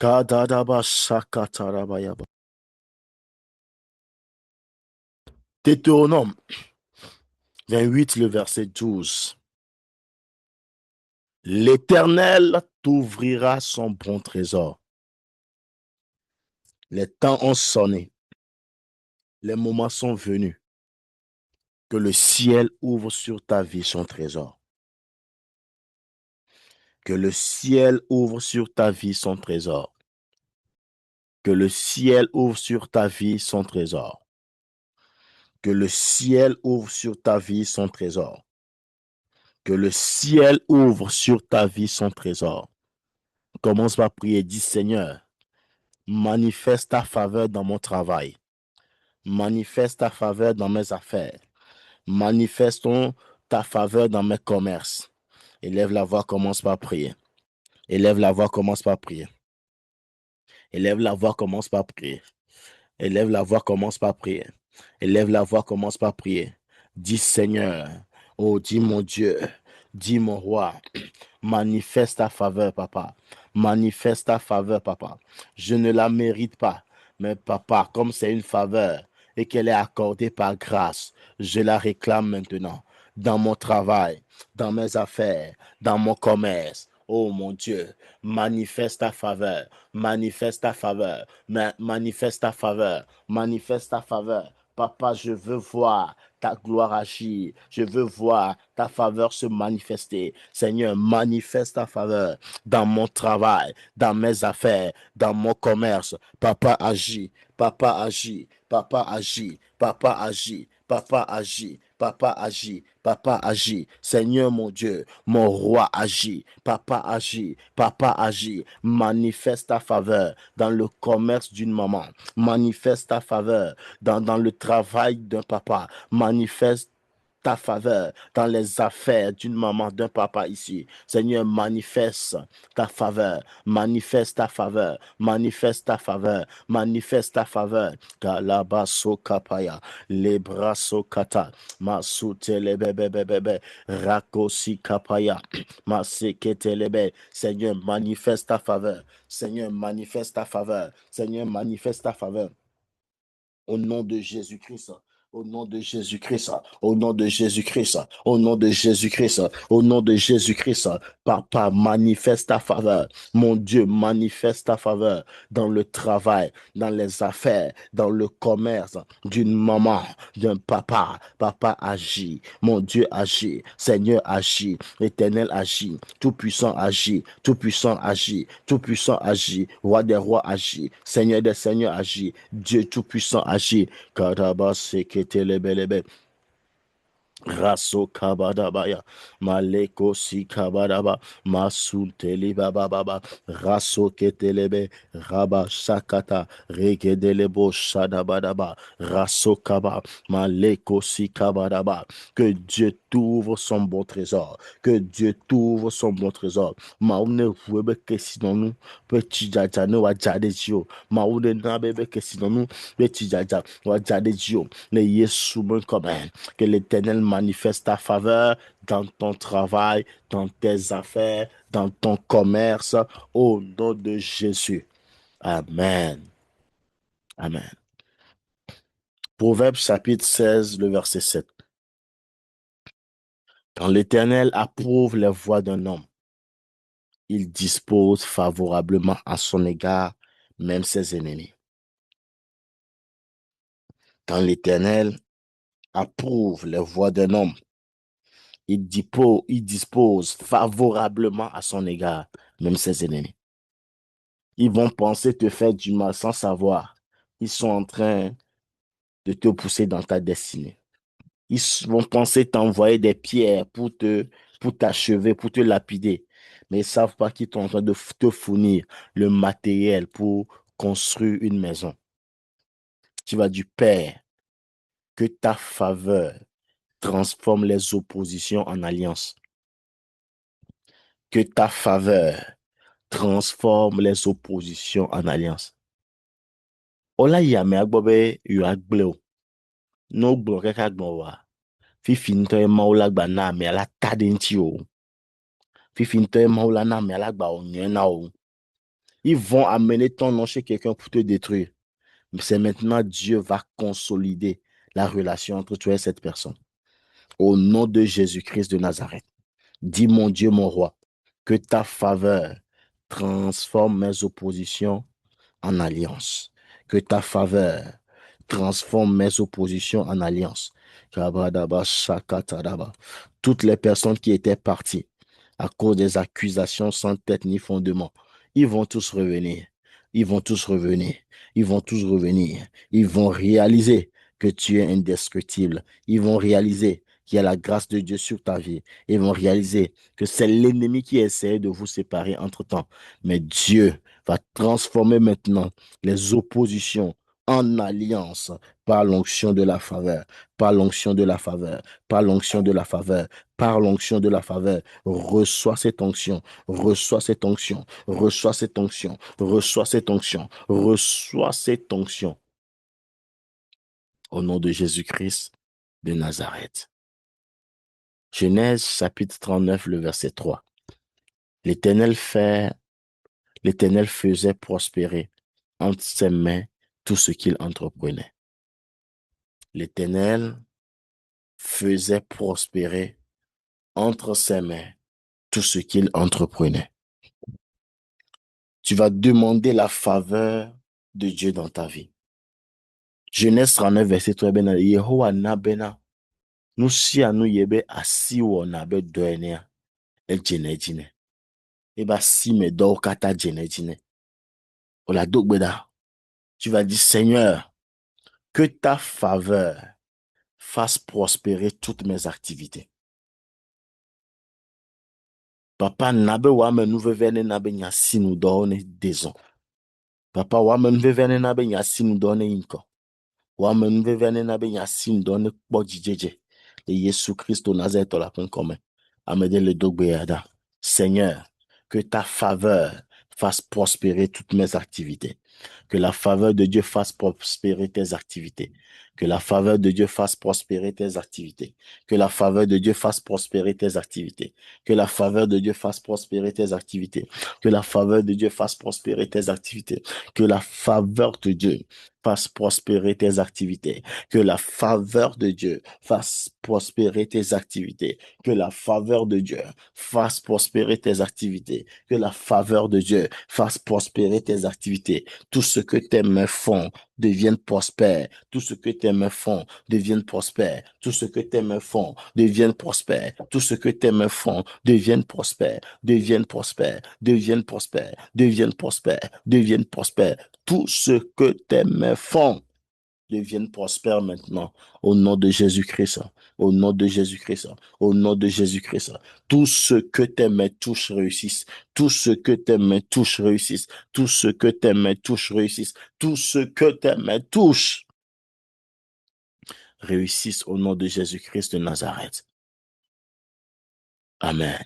Kadadaba shakatarabayaba. Deutéronome 28, le verset 12. L'Éternel t'ouvrira son bon trésor. Les temps ont sonné. Les moments sont venus. Que le ciel ouvre sur ta vie son trésor. Que le ciel ouvre sur ta vie son trésor. Que le ciel ouvre sur ta vie son trésor. Que le ciel ouvre sur ta vie son trésor. Que le ciel ouvre sur ta vie son trésor. Commence par prier, dis Seigneur, manifeste ta faveur dans mon travail. Manifeste ta faveur dans mes affaires. Manifestons ta faveur dans mes commerces. Élève la voix, commence par prier. Élève la voix, commence par prier. Élève la voix, commence par prier. Élève la voix, commence par prier. Élève la voix, commence par prier. Dis Seigneur, oh dis mon Dieu, dis mon roi, manifeste ta faveur, papa. Manifeste ta faveur, papa. Je ne la mérite pas, mais papa, comme c'est une faveur et qu'elle est accordée par grâce, je la réclame maintenant dans mon travail, dans mes affaires, dans mon commerce. Oh mon Dieu, manifeste ta faveur, manifeste ta faveur, manifeste ta faveur, manifeste ta faveur. Papa, je veux voir ta gloire agir. Je veux voir ta faveur se manifester. Seigneur, manifeste ta faveur dans mon travail, dans mes affaires, dans mon commerce. Papa, agis. Papa, agis. Papa, agis. Papa, agis. Papa, agis. Papa, agis. Papa, agis. Seigneur, mon Dieu, mon roi, agis. Papa, agis. Papa, agis. Manifeste ta faveur dans le commerce d'une maman. Manifeste ta faveur dans le travail d'un papa. Manifeste ta faveur dans les affaires d'une maman, d'un papa ici. Seigneur, manifeste ta faveur, manifeste ta faveur, manifeste ta faveur, manifeste ta faveur. Kalabaso kapaya, lebraso kata, masutele bebebebebe, rakosi kapaya, maseketelebe. Seigneur, manifeste ta faveur. Seigneur, manifeste ta faveur. Seigneur, manifeste ta faveur. Au nom de Jésus-Christ. Au nom de Jésus-Christ, au nom de Jésus-Christ, au nom de Jésus-Christ, au nom de Jésus-Christ, papa, manifeste ta faveur. Mon Dieu, manifeste ta faveur dans le travail, dans les affaires, dans le commerce d'une maman, d'un papa. Papa, agit. Mon Dieu, agit. Seigneur, agit. Éternel, agit. Tout-puissant, agit. Tout-puissant, agit. Tout-puissant, agit. Roi des rois, agit. Seigneur des seigneurs, agit. Dieu tout-puissant, agit. Karabaseketelebelebe. Raso kabadabaya, maleko si kabadaba, masunteli bababa, raso ketelebe, raba shakata, regedelebo shadabadaba, raso kaba, maleko si kabadaba. Que Dieu t'ouvre son bon trésor, que Dieu t'ouvre son bon trésor. Maune webe kesinon nous, petit jaja ne wa jade jio, maune na bebe kesinon nous, petit jaja wa jade jio, ne yesu ben comme que l'Éternel manifeste ta faveur dans ton travail, dans tes affaires, dans ton commerce, au nom de Jésus. Amen. Amen. Proverbe chapitre 16, le verset 7. Quand l'Éternel approuve les voies d'un homme, il dispose favorablement à son égard, même ses ennemis. Quand l'Éternel approuve les voies d'un homme, il dispose favorablement à son égard, même ses ennemis. Ils vont penser te faire du mal sans savoir. Ils sont en train de te pousser dans ta destinée. Ils vont penser t'envoyer des pierres pour t'achever, pour te lapider. Mais ils ne savent pas qu'ils sont en train de te fournir le matériel pour construire une maison. Tu vas du Père, que ta faveur transforme les oppositions en alliance. Que ta faveur transforme les oppositions en alliance. Ola yame agbobe yu agbleo. No gblɔ kaka gbɔn wa. Fifi ŋutɔ ye Mawu la gba na amea la ta ɖe ŋuti o. Fifi ŋutɔ ye Mawu la na amea la gba wɔ nyuie na o. Ils vont amener ton nom chez quelqu'un pour te détruire. Mais c'est maintenant Dieu va consolider la relation entre toi et cette personne. Au nom de Jésus-Christ de Nazareth. Dis mon Dieu, mon roi, que ta faveur transforme mes oppositions en alliance. Que ta faveur transforme mes oppositions en alliance. Toutes les personnes qui étaient parties à cause des accusations sans tête ni fondement, ils vont tous revenir. Ils vont tous revenir. Ils vont tous revenir. Ils vont réaliser que tu es indestructible. Ils vont réaliser qu'il y a la grâce de Dieu sur ta vie. Ils vont réaliser que c'est l'ennemi qui essaie de vous séparer entre-temps. Mais Dieu va transformer maintenant les oppositions en alliance par l'onction de la faveur, par l'onction de la faveur, par l'onction de la faveur, par l'onction de la faveur. Reçois cette onction, reçois cette onction, reçois cette onction, reçois cette onction, reçois cette onction. Au nom de Jésus-Christ de Nazareth. Genèse chapitre 39, le verset 3. L'Éternel faisait prospérer entre ses mains tout ce qu'il entreprenait. L'Éternel faisait prospérer entre ses mains tout ce qu'il entreprenait. Tu vas demander la faveur de Dieu dans ta vie. Genèse 39, verset 3, Yehowa na bena, nous si anu yebe asiwo na be doenea, el jenejine. Eba si me do kata jenejine. Ola dogbeda. Tu vas dire, Seigneur, que ta faveur fasse prospérer toutes mes activités. Papa, nabe wame nou vene nabe nyasi nou doone dezon. Papa, wame nou vene nabe nyasi nou doone inko. Wame nou vene nabe nyasi nou doone kpojjeje. Et Jésus Christ au Nazareth la pon commun. Amede le dogbeyada. Seigneur, que ta faveur fasse prospérer toutes mes activités. Que la faveur de Dieu fasse prospérer tes activités. Que la faveur de Dieu fasse prospérer tes activités. Que la faveur de Dieu fasse prospérer tes activités. Que la faveur de Dieu fasse prospérer tes activités. Que la faveur de Dieu fasse prospérer tes activités. Que la faveur de Dieu fasse prospérer tes activités. Que la faveur de Dieu fasse prospérer tes activités. Que la faveur de Dieu fasse prospérer tes activités. Que la faveur de Dieu fasse prospérer tes activités. Tout ce que tes mains font devienne prospère. Tout ce que tes mains font devienne prospère. Tout ce que tes mains font devienne prospère. Tout ce que tes mains font devienne prospère. Devienne prospère. Devienne prospère. Devienne prospère. Devienne prospère. Tout ce que tes mains font deviennent prospères maintenant. Au nom de Jésus-Christ. Au nom de Jésus-Christ. Au nom de Jésus-Christ. Tout ce que tes mains touchent réussissent. Tout ce que tes mains touchent réussissent. Tout ce que tes mains touchent réussissent. Tout ce que tes mains touchent réussissent au nom de Jésus-Christ de Nazareth. Amen.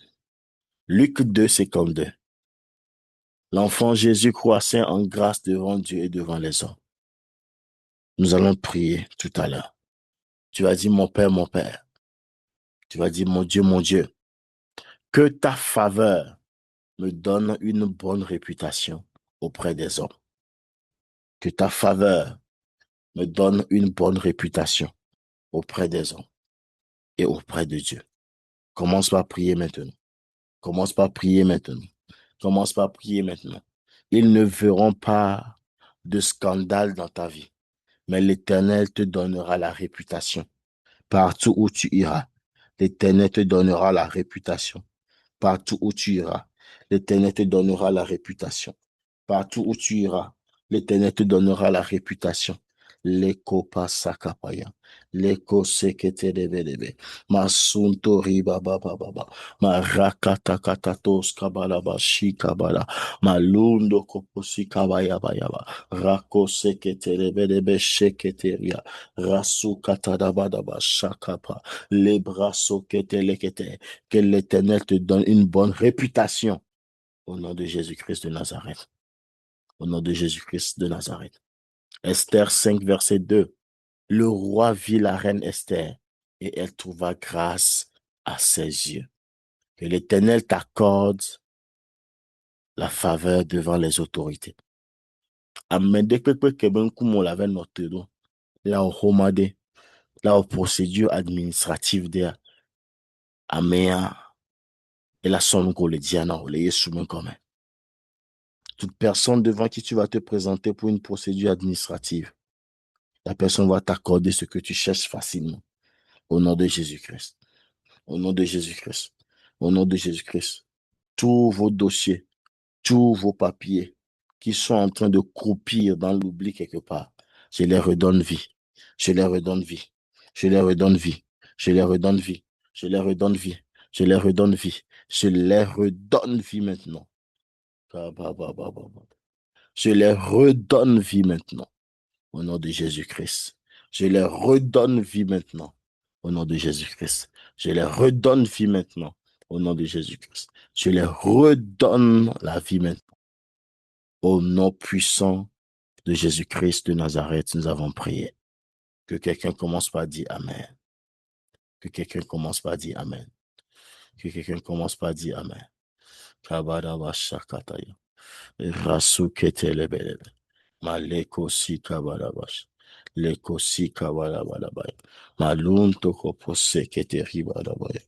Luc 2, 52. L'enfant Jésus croissait en grâce devant Dieu et devant les hommes. Nous allons prier tout à l'heure. Tu vas dire, mon Père, Tu vas dire, mon Dieu, que ta faveur me donne une bonne réputation auprès des hommes. Que ta faveur me donne une bonne réputation auprès des hommes et auprès de Dieu. Commence par prier maintenant. Commence par prier maintenant. Commence par prier maintenant. Ils ne verront pas de scandale dans ta vie, mais l'Éternel te donnera la réputation. Partout où tu iras, l'Éternel te donnera la réputation. Partout où tu iras, l'Éternel te donnera la réputation. Partout où tu iras, l'Éternel te donnera la réputation. Leko pasakapaya. Leko sekete debe. Masunto riba baba baba. Marakata katatos kabala bashi kabala. Malundo koposi kabaya bayaba. Rako sekete debe sheketeria. Rasu katadabadaba shakapa. Les bras sokete lekete. Que l'Éternel te donne une bonne réputation au nom de Jésus-Christ de Nazareth. Au nom de Jésus-Christ de Nazareth. Esther 5, verset 2. Le roi vit la reine Esther et elle trouva grâce à ses yeux. Que l'Éternel t'accorde la faveur devant les autorités. Amen. Dès que quelqu'un comme on l'avait noté, là au Homade, là aux procédures administratives de Amen. Et la sonne qu'on le dit, on le soumet quand même. Toute personne devant qui tu vas te présenter pour une procédure administrative, la personne va t'accorder ce que tu cherches facilement. Au nom de Jésus-Christ. Au nom de Jésus-Christ. Au nom de Jésus-Christ. Tous vos dossiers, tous vos papiers qui sont en train de croupir dans l'oubli quelque part, je les redonne vie. Je les redonne vie. Je les redonne vie. Je les redonne vie. Je les redonne vie. Je les redonne vie. Je les redonne vie maintenant. Je les redonne vie maintenant. Au nom de Jésus-Christ. Je les redonne vie maintenant. Au nom de Jésus-Christ. Je les redonne vie maintenant. Au nom de Jésus-Christ. Je les redonne la vie maintenant. Au nom puissant de Jésus-Christ de Nazareth, nous avons prié. Que quelqu'un commence par dire Amen. Que quelqu'un commence par dire Amen. Que quelqu'un commence par dire Amen. Kabadaba shakataya. Rasukete lebelebe. Maleko si kabadabash. Leko si kabadabadabaya. Malunto kopo sekete ribadabaya.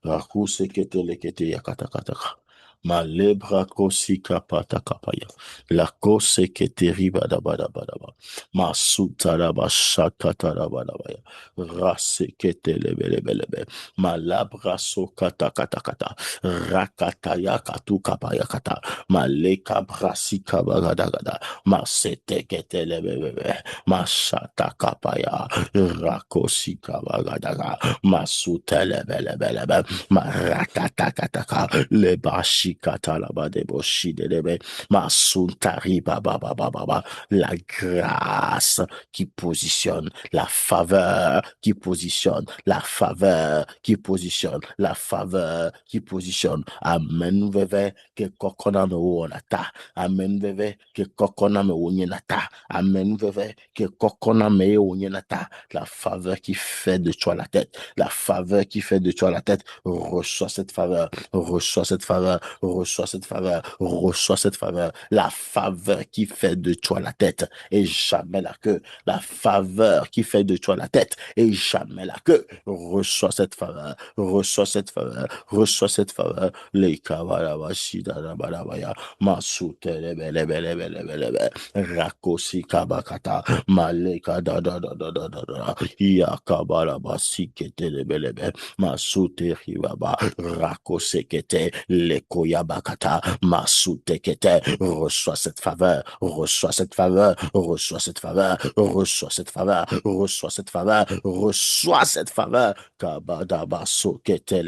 Raku sekete lekete yakatakataka. Malebra kosi kapata kapaya. La kose kete ribadabadabadaba. Masutaraba shakatarabadabaya. Rase kete lebelebelebe. Malabra so kata kata kata. Rakata yakatu kapaya kata. Maleka brasi kabagadagada. Masete ketele bebebe. Masata kapaya. Rakosi kabagadaga. Masutele belebelebe. Maratata kataka. Lebashi katalaba deboshi dedebe. Masuntari baba baba baba. La grâce qui positionne, la faveur qui positionne, la faveur qui positionne, la faveur qui positionne. Amen veve ke kokona me wonata. Amen veve ke kokona me wonyenata. Amen veve ke kokona me wonyenata. La faveur qui fait de toi la tête. La faveur qui fait de toi la tête. Reçois cette faveur. Reçois cette faveur. Reçois cette faveur. Reçois cette faveur. La faveur qui fait de toi la tête et jamais la queue. La faveur qui fait de toi la tête et jamais la queue. Reçois cette faveur. Reçois cette faveur. Reçois cette faveur. Les kabarabashidarabarabaya. Masutelebelebelebelebelebe. Rakosi kabakata. Maleka da da da da da da da. Yakabarabasiketelebelebe. Masuteribaba. Rakosekete. Lekoyabakata. Masutekete. Reçois cette faveur. Reçois cette faveur. Reçois cette faveur. Reçois cette faveur. Reçois cette faveur. Reçois cette faveur. Kabadabasokete.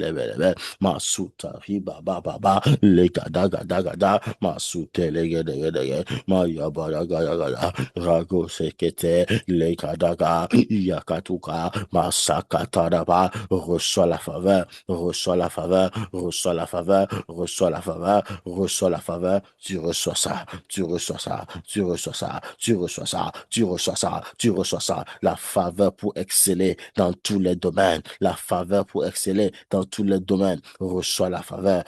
Masuta riba baba ba le gada gada gada masute le gada gada gada maya bara gada gada rago sekete le gada gada yakatuka masakata daba. Reçois la faveur, reçois la faveur, reçois la faveur, reçois reçois la faveur, reçois la faveur, tu reçois ça, tu reçois ça, tu reçois ça, tu reçois ça, tu reçois ça, tu reçois ça, la faveur pour exceller dans tous les domaines, la faveur pour exceller dans tous les domaines, reçois la faveur,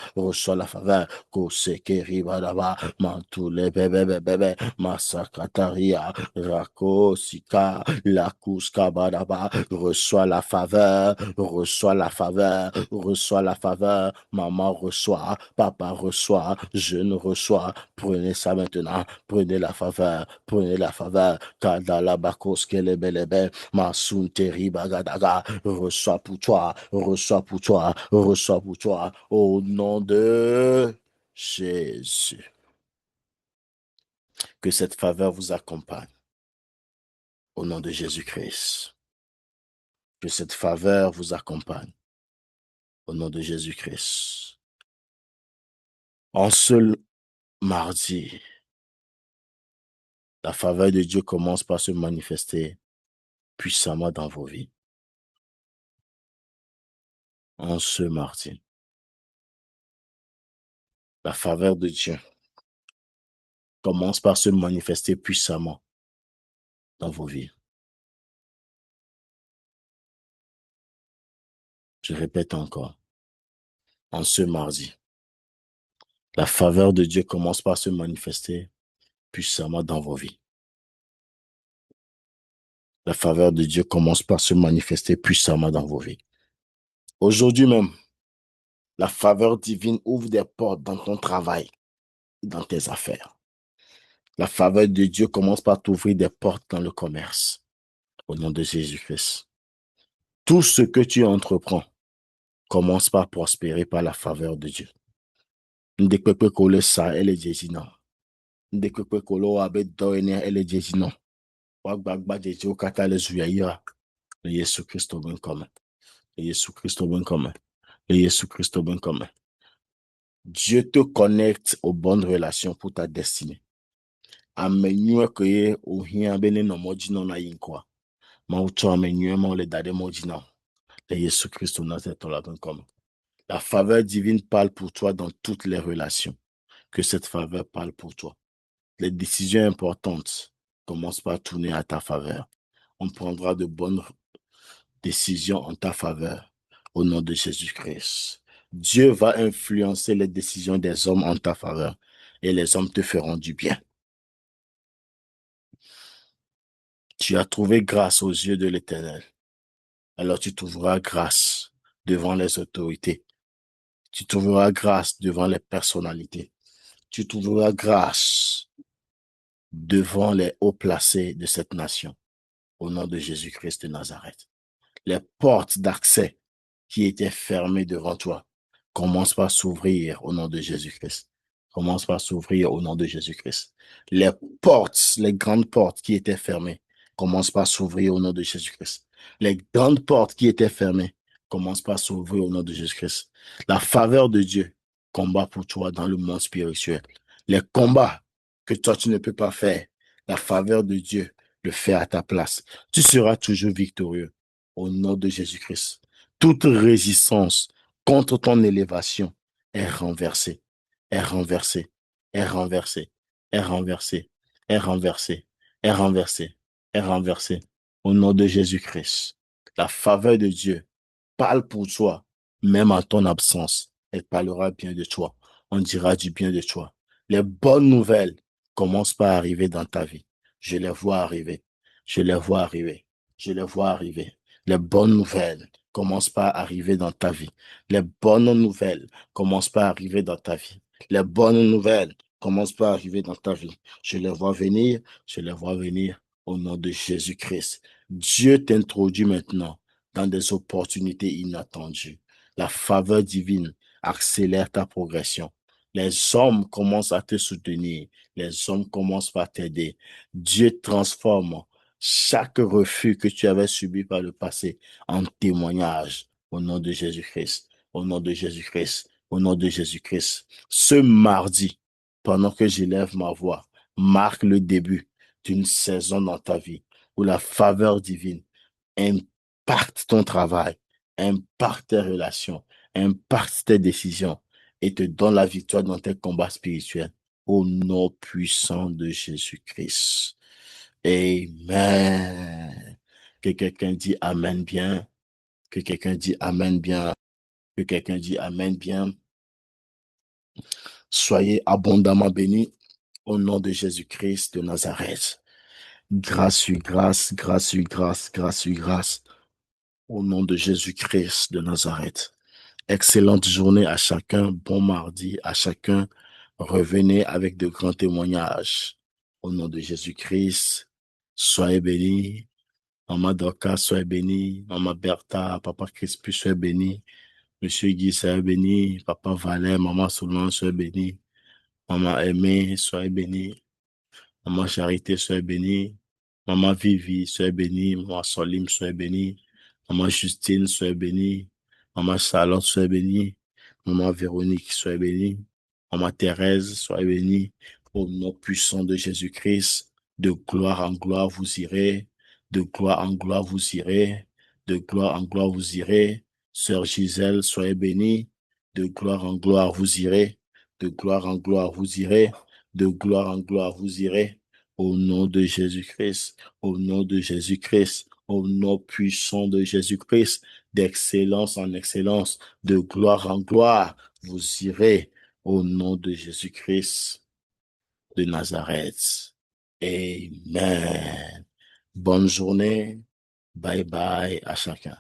Koseke Ribadaba, Mantule Bebe Bebe, Masakataria, Rako Sika, Lakuska Badaba, reçois la faveur, reçois la faveur, reçois la faveur, maman reçoit, papa reçoit, jeune reçoit, prenez ça maintenant, prenez la faveur, Kadala Bakos Kelebelebe, Masun Teri Bagadaga, reçois pour toi, reçois pour toi, reçois pour toi, au nom de Jésus. Que cette faveur vous accompagne, au nom de Jésus-Christ. Que cette faveur vous accompagne, au nom de Jésus-Christ. En ce mardi, la faveur de Dieu commence par se manifester puissamment dans vos vies. En ce mardi, la faveur de Dieu commence par se manifester puissamment dans vos vies. Je répète encore, en ce mardi, la faveur de Dieu commence par se manifester puissamment dans vos vies. La faveur de Dieu commence par se manifester puissamment dans vos vies. Aujourd'hui même, la faveur divine ouvre des portes dans ton travail, dans tes affaires. La faveur de Dieu commence par t'ouvrir des portes dans le commerce, au nom de Jésus-Christ. Tout ce que tu entreprends commence par prospérer par la faveur de Dieu. Ndekpekpe kole sa ele jejina. Ndekpekpe kolo abe doene ele jejina. Wagbagba jeje okata le zuyaya. Le Yesu Christo ben comme. Le Yesu Christo ben comme. Le Yesu Christo ben comme. Dieu te connecte aux bonnes relations pour ta destinée. Amenyue que ohia bene no mojino na yinkwa. Mauto amenyue ma le dade mojina. Le Yesu Christo Nazareth la ben comme. La faveur divine parle pour toi dans toutes les relations. Que cette faveur parle pour toi. Les décisions importantes commencent par tourner à ta faveur. On prendra de bonnes décisions en ta faveur au nom de Jésus-Christ. Dieu va influencer les décisions des hommes en ta faveur et les hommes te feront du bien. Tu as trouvé grâce aux yeux de l'Éternel. Alors tu trouveras grâce devant les autorités. Tu trouveras grâce devant les personnalités. Tu trouveras grâce devant les hauts placés de cette nation. Au nom de Jésus-Christ de Nazareth. Les portes d'accès qui étaient fermées devant toi commencent par s'ouvrir au nom de Jésus-Christ. Commencent par s'ouvrir au nom de Jésus-Christ. Les portes, les grandes portes qui étaient fermées commencent par s'ouvrir au nom de Jésus-Christ. Les grandes portes qui étaient fermées commencent par s'ouvrir au nom de Jésus-Christ. La faveur de Dieu combat pour toi dans le monde spirituel. Les combats que toi tu ne peux pas faire, la faveur de Dieu le fait à ta place. Tu seras toujours victorieux au nom de Jésus-Christ. Toute résistance contre ton élévation est renversée, est renversée, est renversée, est renversée, est renversée, est renversée, est renversée. Au nom de Jésus-Christ, la faveur de Dieu parle pour toi, même en ton absence. Elle parlera bien de toi. On dira du bien de toi. Les bonnes nouvelles commencent par arriver dans ta vie. Je les vois arriver. Je les vois arriver. Je les vois arriver. Les bonnes nouvelles commencent par arriver dans ta vie. Les bonnes nouvelles commencent par arriver dans ta vie. Les bonnes nouvelles commencent par arriver dans ta vie. Je les vois venir. Je les vois venir au nom de Jésus-Christ. Dieu t'introduit maintenant dans des opportunités inattendues. La faveur divine accélère ta progression. Les hommes commencent à te soutenir. Les hommes commencent par t'aider. Dieu transforme chaque refus que tu avais subi par le passé en témoignage au nom de Jésus-Christ. Au nom de Jésus-Christ. Au nom de Jésus-Christ. Ce mardi, pendant que j'élève ma voix, marque le début d'une saison dans ta vie où la faveur divine impacte ton travail, impacte tes relations, impacte tes décisions, et te donne la victoire dans tes combats spirituels. Au nom puissant de Jésus-Christ. Amen. Que quelqu'un dit Amen bien. Que quelqu'un dit Amen bien. Que quelqu'un dit Amen bien. Soyez abondamment bénis au nom de Jésus-Christ de Nazareth. Grâce sur grâce, grâce sur grâce, grâce sur grâce. Au nom de Jésus-Christ de Nazareth. Excellente journée à chacun. Bon mardi à chacun. Revenez avec de grands témoignages. Au nom de Jésus-Christ, soyez bénis. Maman Dorcas, soyez bénie. Maman Bertha, Papa Crispus, soyez bénis. Monsieur Guy, soyez béni. Papa Valère, Maman Solange, soyez béni. Maman Aimée, soyez bénie. Maman Charité, soyez bénie. Maman Vivi, soyez bénie. Maman Solim, soyez bénie. Maman Justine, soyez bénie. Maman Charlotte, soyez bénie. Maman Véronique, soyez bénie. Maman Thérèse, soyez bénie. Au nom puissant de Jésus-Christ, de gloire en gloire, vous irez. De gloire en gloire, vous irez. De gloire en gloire, vous irez. Sœur Gisèle, soyez bénie. De gloire en gloire, vous irez. De gloire en gloire, vous irez. De gloire en gloire, vous irez. Au nom de Jésus-Christ, au nom de Jésus-Christ, au nom puissant de Jésus-Christ, d'excellence en excellence, de gloire en gloire, vous irez au nom de Jésus-Christ de Nazareth. Amen. Bonne journée. Bye bye à chacun.